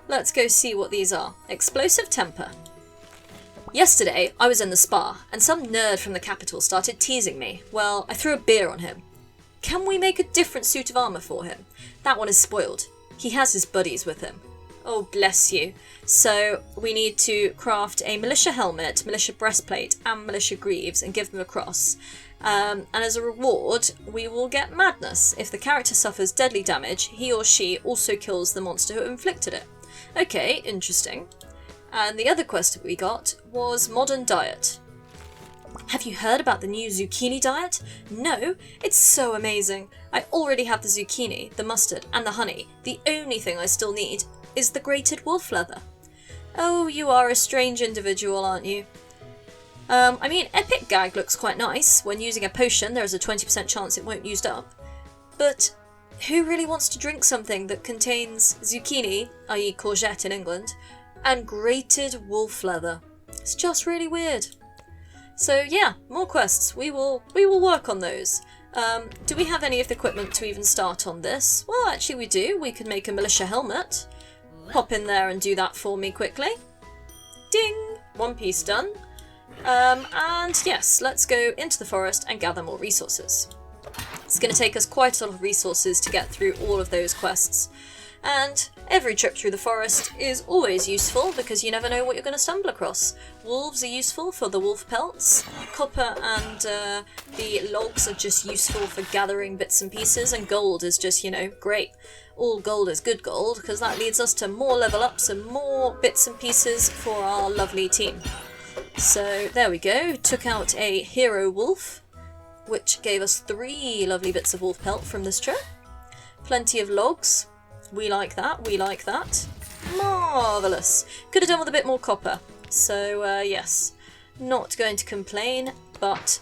Let's go see what these are. Explosive temper. Yesterday, I was in the spa, and some nerd from the capital started teasing me. Well, I threw a beer on him. Can we make a different suit of armour for him? That one is spoiled. He has his buddies with him. Oh, bless you. So, we need to craft a militia helmet, militia breastplate, and militia greaves, and give them across. And as a reward, we will get madness. If the character suffers deadly damage, he or she also kills the monster who inflicted it. Okay, interesting. And the other quest that we got was modern diet. Have you heard about the new zucchini diet? No, it's so amazing. I already have the zucchini, the mustard, and the honey. The only thing I still need is the grated wolf leather. Oh, you are a strange individual, aren't you? I mean, Epic Gag looks quite nice. When using a potion, there is a 20% chance it won't used up. But who really wants to drink something that contains zucchini, i.e. courgette in England, and grated wolf leather? It's just really weird. So yeah, more quests. We will work on those. Do we have any of the equipment to even start on this? Well, actually we do. We could make a militia helmet. Pop in there and do that for me quickly. Ding! 1 piece done. And yes, let's go into the forest and gather more resources. It's going to take us quite a lot of resources to get through all of those quests. And every trip through the forest is always useful because you never know what you're going to stumble across. Wolves are useful for the wolf pelts. Copper and the logs are just useful for gathering bits and pieces. And gold is just, you know, great. All gold is good gold because that leads us to more level ups and more bits and pieces for our lovely team. So there we go. Took out a hero wolf, which gave us 3 lovely bits of wolf pelt from this trip. Plenty of logs. We like that, we like that. Marvellous. Could have done with a bit more copper. So, yes. Not going to complain, but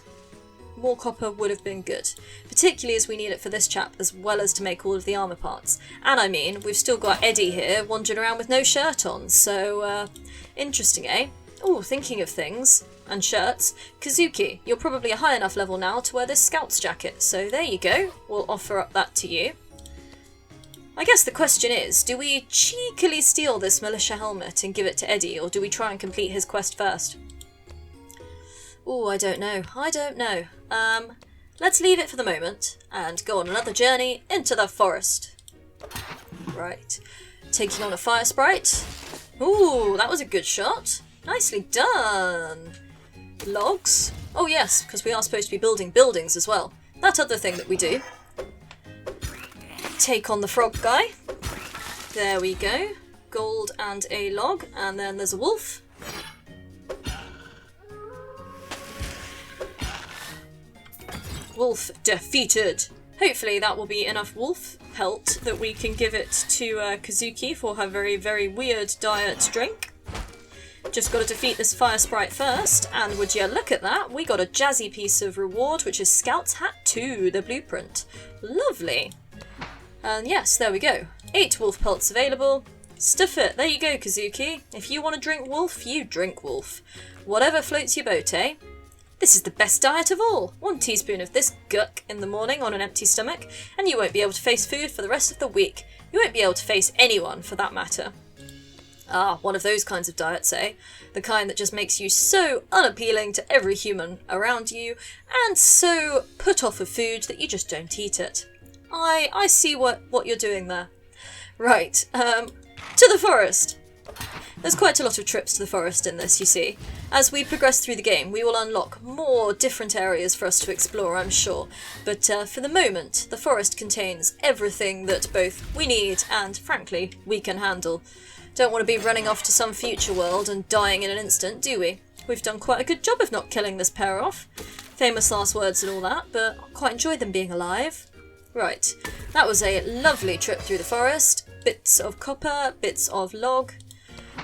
more copper would have been good. Particularly as we need it for this chap, as well as to make all of the armour parts. And I mean, we've still got Eddie here, wandering around with no shirt on. So, interesting, eh? Oh, thinking of things. And shirts. Kazuki, you're probably a high enough level now to wear this scout's jacket. So there you go. We'll offer up that to you. I guess the question is, do we cheekily steal this militia helmet and give it to Eddie, or do we try and complete his quest first? Oh, I don't know. I don't know. Let's leave it for the moment and go on another journey into the forest. Right. Taking on a fire sprite. Ooh, that was a good shot. Nicely done. Logs. Oh yes, because we are supposed to be building buildings as well. That other thing that we do. Take on the frog guy. There we go. Gold and a log, and then there's a wolf. Wolf defeated. Hopefully that will be enough wolf pelt that we can give it to Kazuki for her very, very weird diet drink. Just got to defeat this fire sprite first, and would you look at that, we got a jazzy piece of reward, which is Scout's Hat 2, the blueprint. Lovely. And yes, there we go. 8 wolf pelts available. Stuff it. There you go, Kazuki. If you want to drink wolf, you drink wolf. Whatever floats your boat, eh? This is the best diet of all. 1 teaspoon of this guck in the morning on an empty stomach, and you won't be able to face food for the rest of the week. You won't be able to face anyone, for that matter. Ah, one of those kinds of diets, eh? The kind that just makes you so unappealing to every human around you, and so put off of food that you just don't eat it. I see what you're doing there. Right, to the forest. There's quite a lot of trips to the forest in this, you see. As we progress through the game, we will unlock more different areas for us to explore, I'm sure. But for the moment, the forest contains everything that both we need and, frankly, we can handle. Don't want to be running off to some future world and dying in an instant, do we? We've done quite a good job of not killing this pair off. Famous last words and all that, but I quite enjoy them being alive. Right, that was a lovely trip through the forest. Bits of copper, bits of log.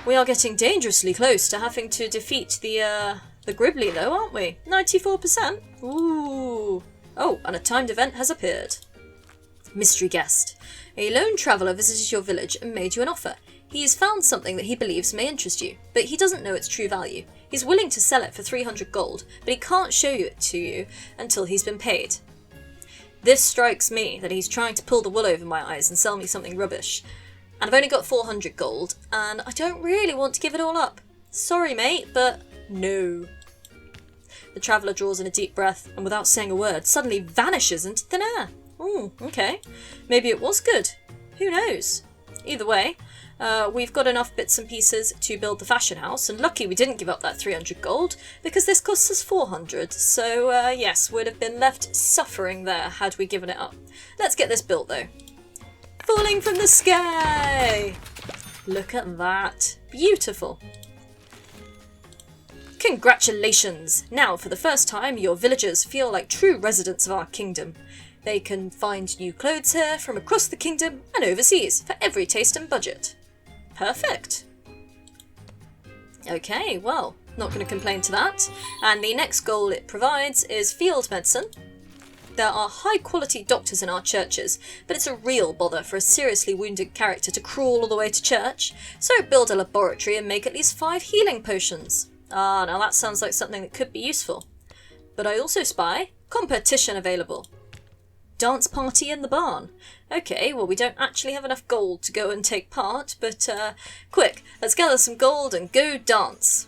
We are getting dangerously close to having to defeat the Gribbly though, aren't we? 94%? Ooh. Oh, and a timed event has appeared. Mystery guest. A lone traveller visited your village and made you an offer. He has found something that he believes may interest you, but he doesn't know its true value. He's willing to sell it for 300 gold, but he can't show it to you until he's been paid. This strikes me that he's trying to pull the wool over my eyes and sell me something rubbish. And I've only got 400 gold, and I don't really want to give it all up. Sorry, mate, but no. The traveller draws in a deep breath, and without saying a word, suddenly vanishes into thin air. Ooh, okay. Maybe it was good. Who knows? Either way, we've got enough bits and pieces to build the fashion house, and lucky we didn't give up that 300 gold, because this costs us 400, so yes, would have been left suffering there had we given it up. Let's get this built though. Falling from the sky! Look at that. Beautiful. Congratulations! Now, for the first time, your villagers feel like true residents of our kingdom. They can find new clothes here from across the kingdom and overseas for every taste and budget. Perfect. Okay, well, not going to complain to that. And the next goal it provides is field medicine. There are high-quality doctors in our churches, but it's a real bother for a seriously wounded character to crawl all the way to church, so build a laboratory and make at least 5 healing potions. Ah, now that sounds like something that could be useful. But I also spy competition available. dance party in the barn. Okay, well we don't actually have enough gold to go and take part, but quick, let's gather some gold and go dance.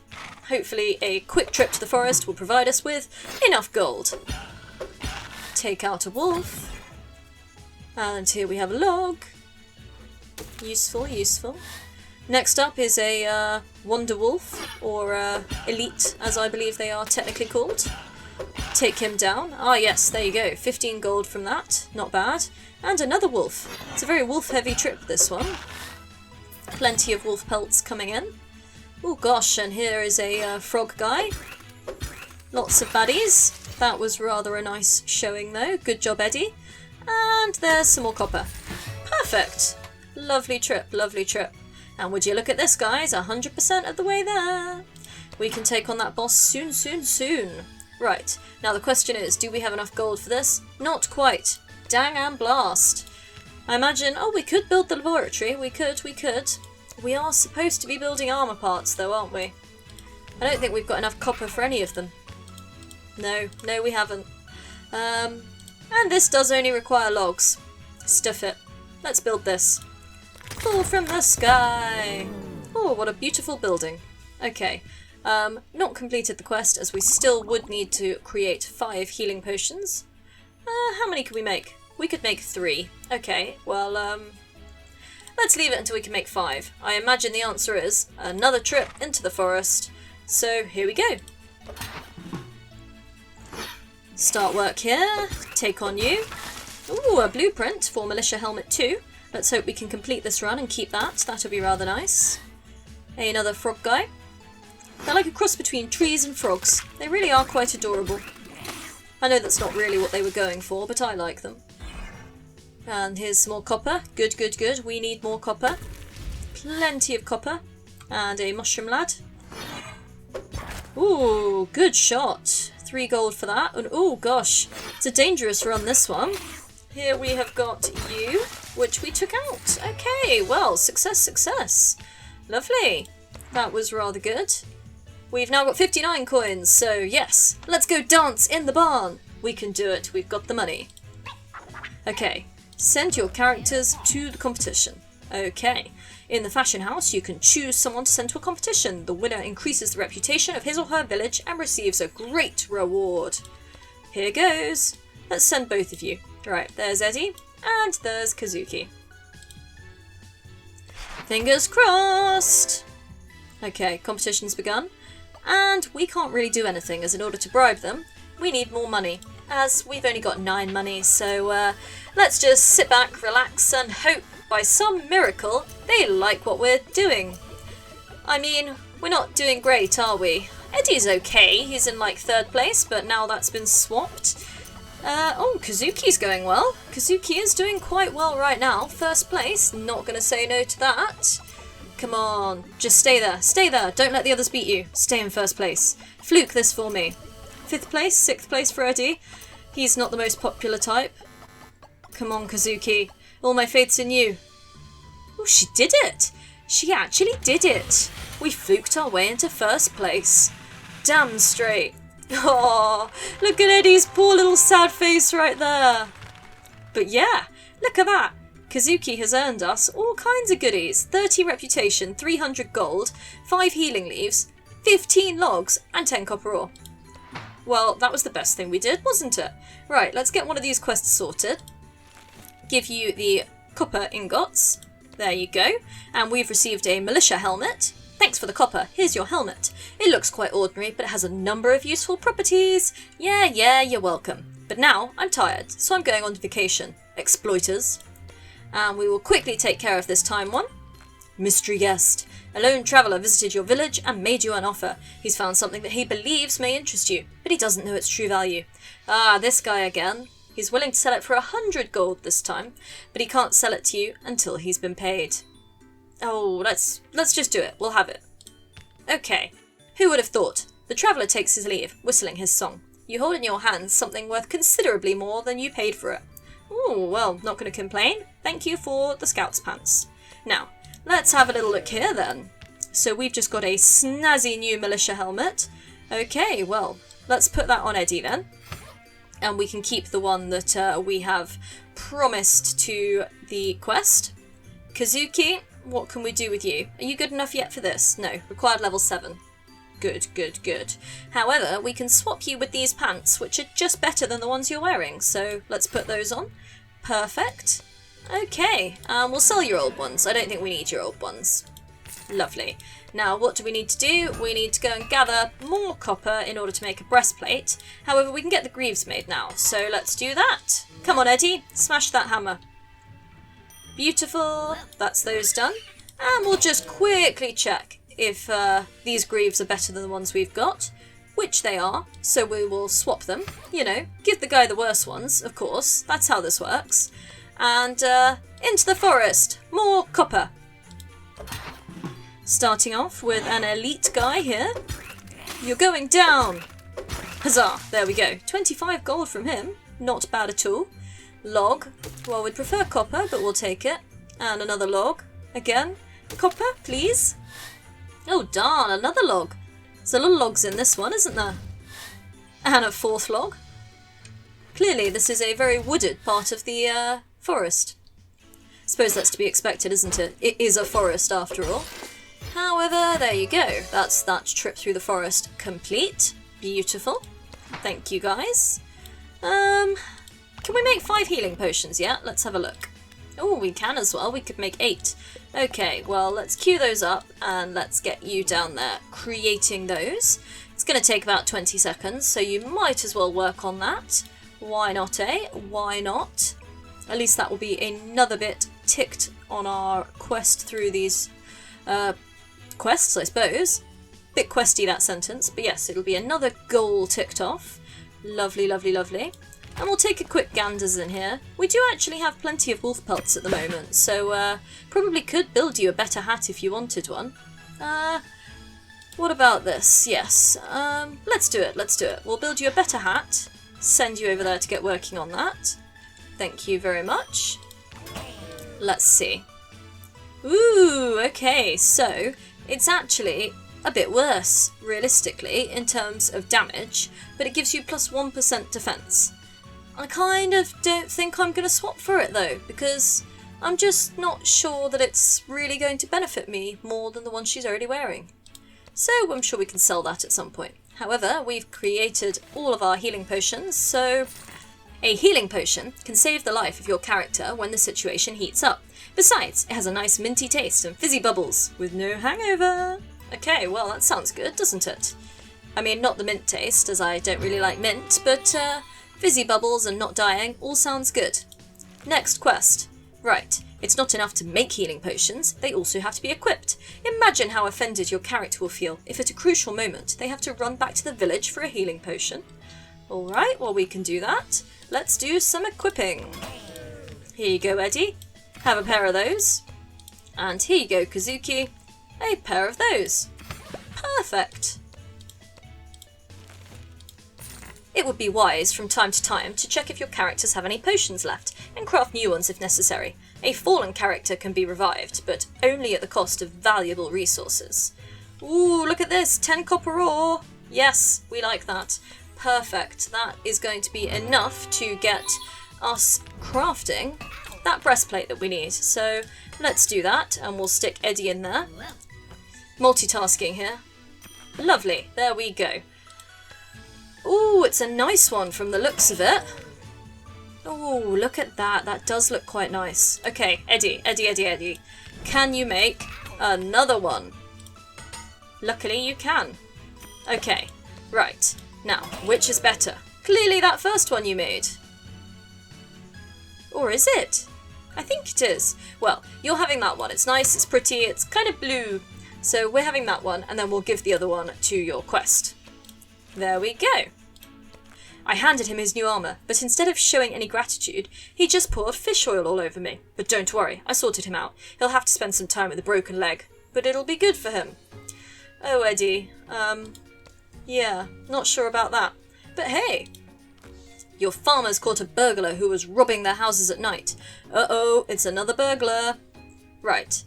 Hopefully a quick trip to the forest will provide us with enough gold. Take out a wolf. And here we have a log. Useful, useful. Next up is a Wonder Wolf, or Elite, as I believe they are technically called. Take him down. Ah yes, there you go. 15 gold from that. Not bad. And another wolf. It's a very wolf-heavy trip, this one. Plenty of wolf pelts coming in. Oh gosh, and here is a frog guy. Lots of baddies. That was rather a nice showing though. Good job, Eddie. And there's some more copper. Perfect. Lovely trip, lovely trip. And would you look at this, guys? 100% of the way there. We can take on that boss soon, soon, soon. Right, now the question is, do we have enough gold for this? Not quite. Dang and blast. I imagine, oh, we could build the laboratory. We could. We are supposed to be building armour parts though, aren't we? I don't think we've got enough copper for any of them. No, we haven't. And this does only require logs. Stuff it. Let's build this. Fall from the sky. Oh, what a beautiful building. Okay. Not completed the quest, as we still would need to create 5 healing potions. How many can we make? We could make 3. Okay, well, let's leave it until we can make 5. I imagine the answer is another trip into the forest. So, here we go. Start work here. Take on you. Ooh, a blueprint for Militia Helmet 2. Let's hope we can complete this run and keep that. That'll be rather nice. Another frog guy. They're like a cross between trees and frogs. They really are quite adorable. I know that's not really what they were going for, but I like them. And here's some more copper. Good. We need more copper. Plenty of copper. And a mushroom lad. Ooh, good shot. 3 gold for that. And oh gosh, it's a dangerous run, this one. Here we have got you, which we took out. Okay, well, success. Lovely. That was rather good. We've now got 59 coins, so yes, let's go dance in the barn. We can do it, we've got the money. Okay, send your characters to the competition. Okay, in the fashion house you can choose someone to send to a competition. The winner increases the reputation of his or her village and receives a great reward. Here goes. Let's send both of you. Right, there's Eddie, and there's Kazuki. Fingers crossed! Okay, competition's begun. And we can't really do anything, as in order to bribe them, we need more money. As we've only got 9 money, so let's just sit back, relax, and hope by some miracle they like what we're doing. I mean, we're not doing great, are we? Eddie's okay, he's in like 3rd place, but now that's been swapped. Oh, Kazuki's going well. Kazuki is doing quite well right now. 1st place, not gonna say no to that. Come on, just stay there, don't let the others beat you. Stay in 1st place. Fluke this for me. 5th place, 6th place for Eddie. He's not the most popular type. Come on, Kazuki. All my faith's in you. Oh, she did it! She actually did it! We fluked our way into 1st place. Damn straight. Oh, look at Eddie's poor little sad face right there. But yeah, look at that. Kazuki has earned us all kinds of goodies. 30 reputation, 300 gold, 5 healing leaves, 15 logs, and 10 copper ore. Well, that was the best thing we did, wasn't it? Right, let's get one of these quests sorted. Give you the copper ingots. There you go. And we've received a militia helmet. Thanks for the copper. Here's your helmet. It looks quite ordinary, but it has a number of useful properties. Yeah, you're welcome. But now I'm tired, so I'm going on vacation. Exploiters. And we will quickly take care of this time one. Mystery guest. A lone traveller visited your village and made you an offer. He's found something that he believes may interest you, but he doesn't know its true value. Ah, this guy again. He's willing to sell it for 100 gold this time, but he can't sell it to you until he's been paid. Oh, let's just do it. We'll have it. Okay. Who would have thought? The traveller takes his leave, whistling his song. You hold in your hands something worth considerably more than you paid for it. Oh, well, not going to complain. Thank you for the scout's pants. Now, let's have a little look here then. So we've just got a snazzy new militia helmet. Okay, well, let's put that on Eddie then. and we can keep the one that we have promised to the quest. Kazuki, what can we do with you? Are you good enough yet for this? No. Required level 7. Good, good, good. However, we can swap you with these pants, which are just better than the ones you're wearing, so let's put those on. Perfect. Okay, we'll sell your old ones. I don't think we need your old ones. Lovely. Now, what do we need to do? We need to go and gather more copper in order to make a breastplate. However, we can get the greaves made now, so let's do that. Come on, Eddie, smash that hammer. Beautiful. That's those done. And we'll just quickly check if these greaves are better than the ones we've got, which they are, so we will swap them. You know, give the guy the worse ones, of course. That's how this works. And into the forest. More copper. Starting off with an elite guy here. You're going down. Huzzah. There we go. 25 gold from him. Not bad at all. Log. Well, we'd prefer copper, but we'll take it. And another log. Again. Copper, please. Oh, darn. Another log. There's a lot of logs in this one, isn't there? And a fourth log. Clearly, this is a very wooded part of the forest. Suppose that's to be expected, isn't it? It is a forest, after all. However, there you go. That's that trip through the forest complete. Beautiful. Thank you, guys. Can we make 5 healing potions yet? Let's have a look. Oh, we can as well. We could make 8. Okay, well, let's queue those up and let's get you down there creating those. It's going to take about 20 seconds, so you might as well work on that. Why not, eh? Why not? At least that will be another bit ticked on our quest through these quests, I suppose. Bit questy, that sentence, but yes, it'll be another goal ticked off. Lovely, lovely, lovely. And we'll take a quick ganders in here. We do actually have plenty of wolf pelts at the moment, so probably could build you a better hat if you wanted one. What about this? Yes, let's do it, let's do it. We'll build you a better hat, send you over there to get working on that. Thank you very much. Let's see. Ooh, okay, so it's actually a bit worse, realistically, in terms of damage, but it gives you plus 1% defense. I kind of don't think I'm going to swap for it though, because I'm just not sure that it's really going to benefit me more than the one she's already wearing. So I'm sure we can sell that at some point. However, we've created all of our healing potions, so a healing potion can save the life of your character when the situation heats up. Besides, it has a nice minty taste and fizzy bubbles with no hangover. Okay, well that sounds good, doesn't it? I mean, not the mint taste, as I don't really like mint, but fizzy bubbles and not dying all sounds good. Next quest. Right, it's not enough to make healing potions, they also have to be equipped. Imagine how offended your character will feel if at a crucial moment they have to run back to the village for a healing potion. Alright, well we can do that. Let's do some equipping. Here you go, Eddie. Have a pair of those. And here you go, Kazuki. A pair of those. Perfect. It would be wise from time to time to check if your characters have any potions left, and craft new ones if necessary. A fallen character can be revived, but only at the cost of valuable resources. Ooh, look at this! 10 copper ore! Yes, we like that. Perfect. That is going to be enough to get us crafting that breastplate that we need. So let's do that, and we'll stick Eddie in there. Multitasking here. Lovely. There we go. Ooh, it's a nice one from the looks of it. Oh, look at that. That does look quite nice. Okay, Eddie. Can you make another one? Luckily you can. Okay, right. Now, which is better? Clearly that first one you made. Or is it? I think it is. Well, you're having that one. It's nice, it's pretty, it's kind of blue. So we're having that one, and then we'll give the other one to your quest. There we go. I handed him his new armour, but instead of showing any gratitude, he just poured fish oil all over me. But don't worry, I sorted him out. He'll have to spend some time with a broken leg, but it'll be good for him. Oh, Eddie, yeah, not sure about that. But hey, your farmers caught a burglar who was robbing their houses at night. Uh-oh, it's another burglar. Right.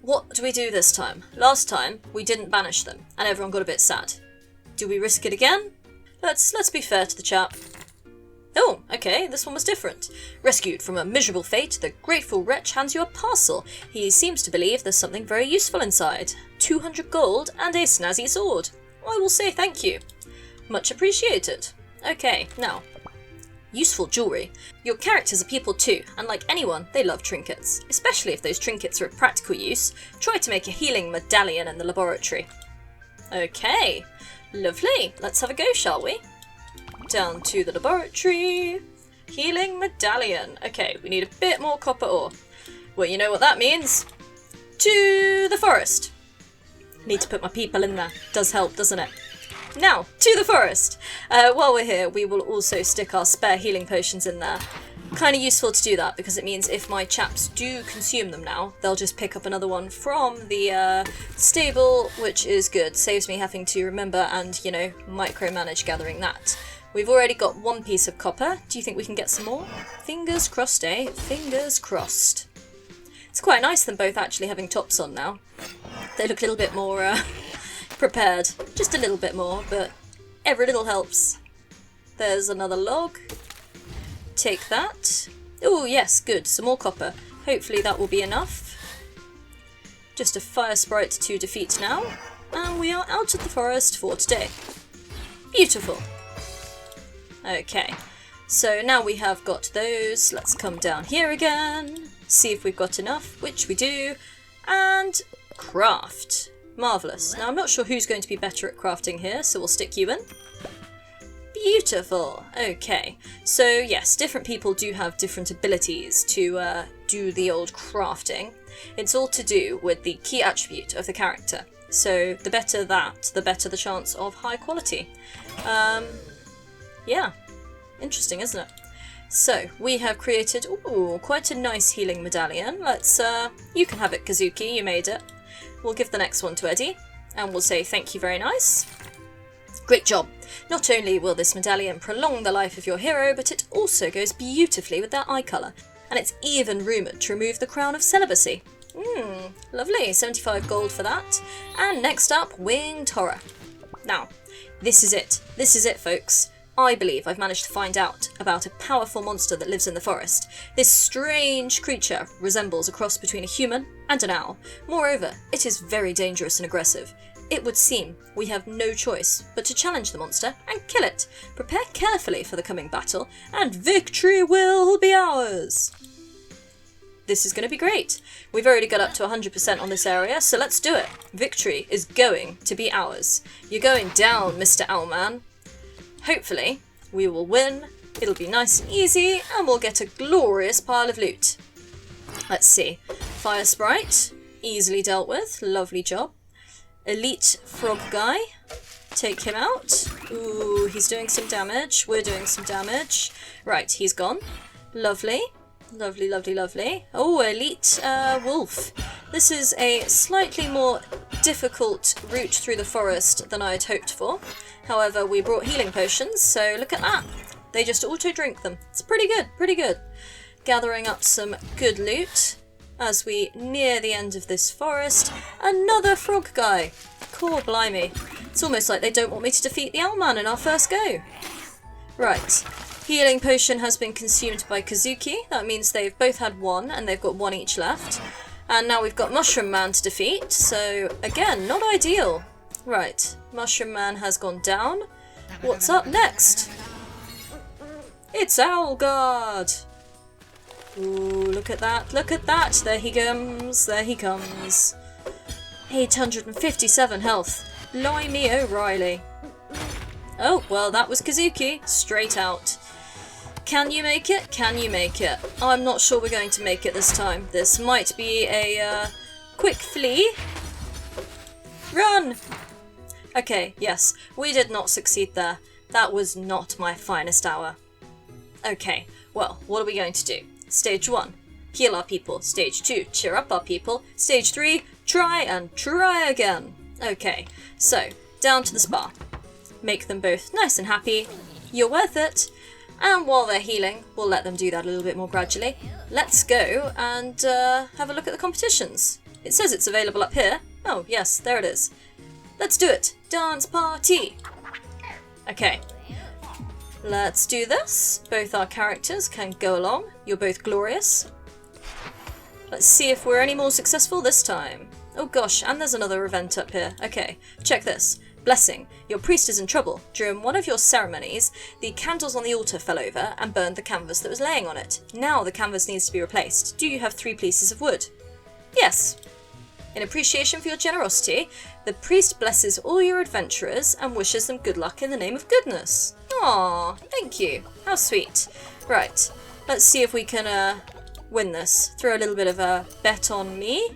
What do we do this time? Last time, we didn't banish them, and everyone got a bit sad. Do we risk it again? Let's be fair to the chap. Oh, okay, this one was different. Rescued from a miserable fate, the grateful wretch hands you a parcel. He seems to believe there's something very useful inside. 200 gold and a snazzy sword. I will say thank you. Much appreciated. Okay, now. Useful jewellery. Your characters are people too, and like anyone, they love trinkets. Especially if those trinkets are of practical use. Try to make a healing medallion in the laboratory. Okay, lovely. Let's have a go, shall we? Down to the laboratory. Healing medallion. Okay, we need a bit more copper ore. Well, you know what that means. To the forest. Need to put my people in there. Does help, doesn't it? Now, to the forest. While we're here, we will also stick our spare healing potions in there. Kind of useful to do that, because it means if my chaps do consume them now, they'll just pick up another one from the stable, which is good. Saves me having to remember and, you know, micromanage gathering that. We've already got one piece of copper. Do you think we can get some more? Fingers crossed, eh? Fingers crossed. It's quite nice them both actually having tops on now. They look a little bit more prepared. Just a little bit more, but every little helps. There's another log. Take that. Oh, yes, good. Some more copper. Hopefully that will be enough. Just a fire sprite to defeat now. And we are out of the forest for today. Beautiful. Okay, so now we have got those. Let's come down here again, see if we've got enough, which we do, and craft. Marvellous. Now I'm not sure who's going to be better at crafting here, so we'll stick you in. Beautiful. Okay, so yes, different people do have different abilities to do the old crafting. It's all to do with the key attribute of the character. So the better that, the better the chance of high quality. Yeah, interesting, isn't it? So, we have created, ooh, quite a nice healing medallion. Let's, you can have it, Kazuki, you made it. We'll give the next one to Eddie, and we'll say thank you, very nice. Great job. Not only will this medallion prolong the life of your hero, but it also goes beautifully with their eye colour, and it's even rumoured to remove the crown of celibacy. Lovely, 75 gold for that. And next up, Winged Horror. Now, this is it, folks. I believe I've managed to find out about a powerful monster that lives in the forest. This strange creature resembles a cross between a human and an owl. Moreover, it is very dangerous and aggressive. It would seem we have no choice but to challenge the monster and kill it. Prepare carefully for the coming battle, and victory will be ours! This is going to be great. We've already got up to 100% on this area, so let's do it. Victory is going to be ours. You're going down, Mr. Owlman. Hopefully, we will win, it'll be nice and easy, and we'll get a glorious pile of loot. Let's see. Fire Sprite, easily dealt with, lovely job. Elite Frog Guy, take him out. Ooh, he's doing some damage, we're doing some damage. Right, he's gone. Lovely. Lovely, lovely, lovely. Oh, Elite Wolf. This is a slightly more difficult route through the forest than I had hoped for. However, we brought healing potions, so look at that. They just auto-drink them. It's pretty good, pretty good. Gathering up some good loot as we near the end of this forest. Another frog guy. Cool, blimey. It's almost like they don't want me to defeat the Owlman in our first go. Right. Healing potion has been consumed by Kazuki. That means they've both had one, and they've got one each left. And now we've got Mushroom Man to defeat, so again, not ideal. Right, Mushroom Man has gone down. What's up next? It's Owl Guard! Ooh, look at that, look at that! There he comes, there he comes. 857 health. Blimey O'Reilly. Oh, well, that was Kazuki. Straight out. Can you make it? Can you make it? I'm not sure we're going to make it this time. This might be a quick flee. Run! Okay, yes, we did not succeed there. That was not my finest hour. Okay, well, what are we going to do? Stage 1, heal our people. Stage 2, cheer up our people. Stage 3, try and try again. Okay, so, down to the spa. Make them both nice and happy. You're worth it. And while they're healing, we'll let them do that a little bit more gradually. Let's go and have a look at the competitions. It says it's available up here. Oh, yes, there it is. Let's do it. Dance party. Okay. Let's do this. Both our characters can go along. You're both glorious. Let's see if we're any more successful this time. Oh gosh, and there's another event up here. Okay, check this. Blessing. Your priest is in trouble. During one of your ceremonies, the candles on the altar fell over and burned the canvas that was laying on it. Now the canvas needs to be replaced. Do you have 3 pieces of wood? Yes. In appreciation for your generosity, the priest blesses all your adventurers and wishes them good luck in the name of goodness. Aww, thank you. How sweet. Right, let's see if we can win this. Throw a little bit of a bet on me.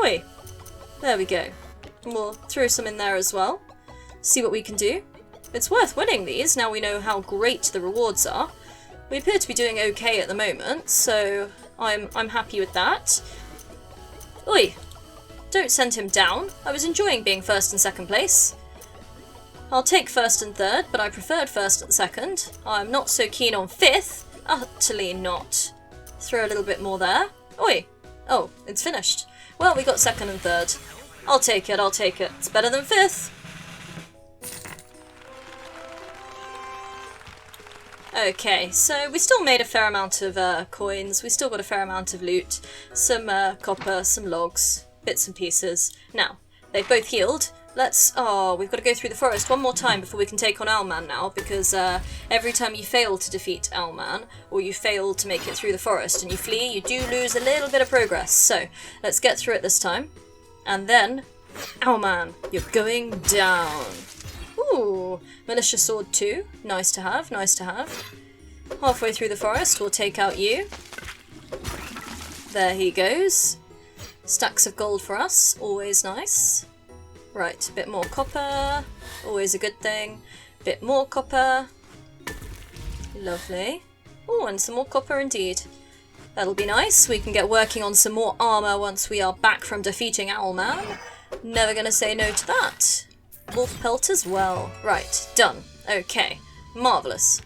Oi, there we go. And we'll throw some in there as well. See what we can do. It's worth winning these, now we know how great the rewards are. We appear to be doing okay at the moment, so I'm happy with that. Oi! Don't send him down. I was enjoying being first and second place. I'll take first and third, but I preferred first and second. I'm not so keen on fifth. Utterly not. Throw a little bit more there. Oi! Oh, it's finished. Well, we got second and third. I'll take it, I'll take it. It's better than fifth. Okay, so we still made a fair amount of coins. We still got a fair amount of loot. Some copper, some logs, bits and pieces. Now, they've both healed. Let's... Oh, we've got to go through the forest one more time before we can take on Owlman now, because every time you fail to defeat Owlman, or you fail to make it through the forest and you flee, you do lose a little bit of progress. So, let's get through it this time. And then, Owlman, you're going down. Ooh, Militia Sword 2. Nice to have, nice to have. Halfway through the forest, we'll take out you. There he goes. Stacks of gold for us, always nice. Right, a bit more copper, always a good thing. Bit more copper. Lovely. Oh, and some more copper indeed. That'll be nice. We can get working on some more armour once we are back from defeating Owlman. Never gonna say no to that. Wolf pelt as well. Right, done. Okay, marvellous.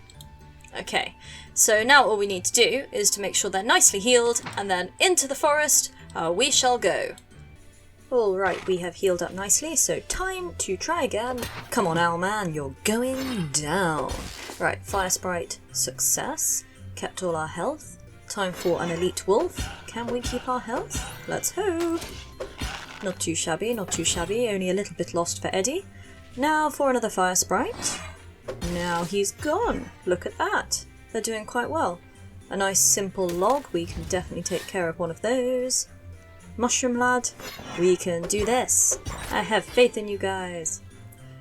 Okay, so now all we need to do is to make sure they're nicely healed, and then into the forest we shall go. Alright, we have healed up nicely, so time to try again. Come on, Owlman, you're going down. Right, Fire Sprite, success. Kept all our health. Time for an elite wolf. Can we keep our health? Let's hope. Not too shabby, not too shabby. Only a little bit lost for Eddie. Now for another Fire Sprite. Now he's gone. Look at that. They're doing quite well. A nice simple log. We can definitely take care of one of those. Mushroom lad, we can do this. I have faith in you guys.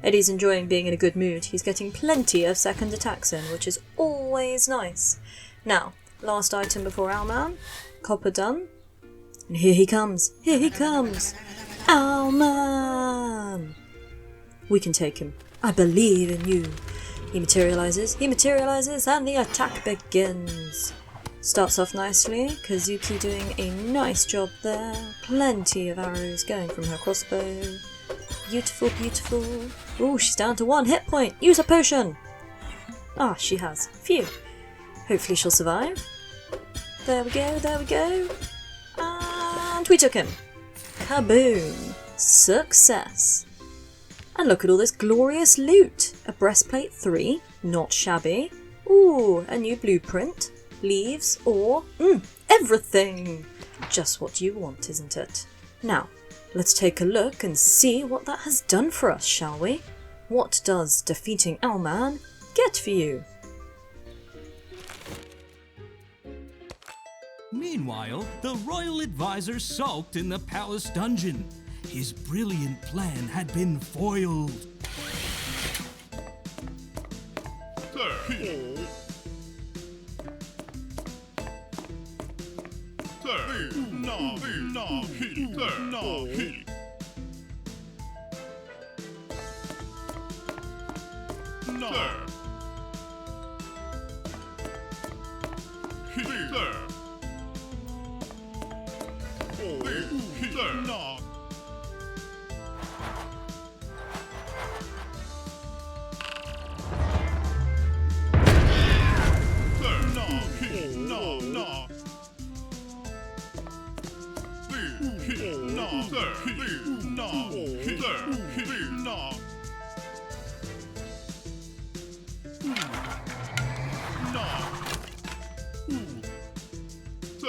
Eddie's enjoying being in a good mood. He's getting plenty of second attacks in, which is always nice. Now, last item before Owlman. Copper done. And here he comes. Here he comes. Owlman! We can take him. I believe in you. He materializes, and the attack begins. Starts off nicely. Kazuki doing a nice job there. Plenty of arrows going from her crossbow. Beautiful, beautiful. Ooh, she's down to 1 hit point. Use a potion. Ah, she has. Phew. Hopefully she'll survive. There we go, there we go. And we took him. Kaboom. Success. And look at all this glorious loot. A breastplate 3. Not shabby. Ooh, a new blueprint. Leaves, or everything! Just what you want, isn't it? Now, let's take a look and see what that has done for us, shall we? What does defeating Owlman get for you?
Meanwhile, the royal advisor sulked in the palace dungeon. His brilliant plan had been foiled.
Sir.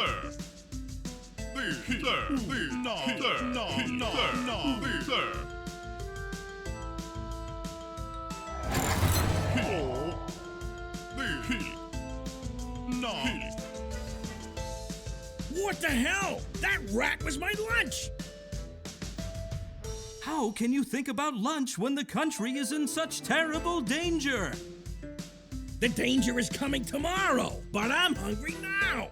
Sir.
What the hell? That rat was my lunch!
How can you think about lunch when the country is in such terrible danger?
The danger is coming tomorrow, but I'm hungry now.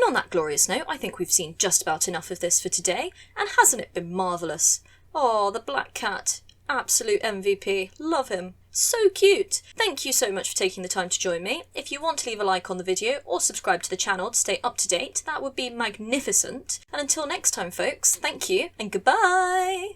And on that glorious note, I think we've seen just about enough of this for today, and hasn't it been marvellous? Oh, the black cat. Absolute MVP. Love him. So cute! Thank you so much for taking the time to join me. If you want to leave a like on the video or subscribe to the channel to stay up to date, that would be magnificent. And until next time folks, thank you and goodbye!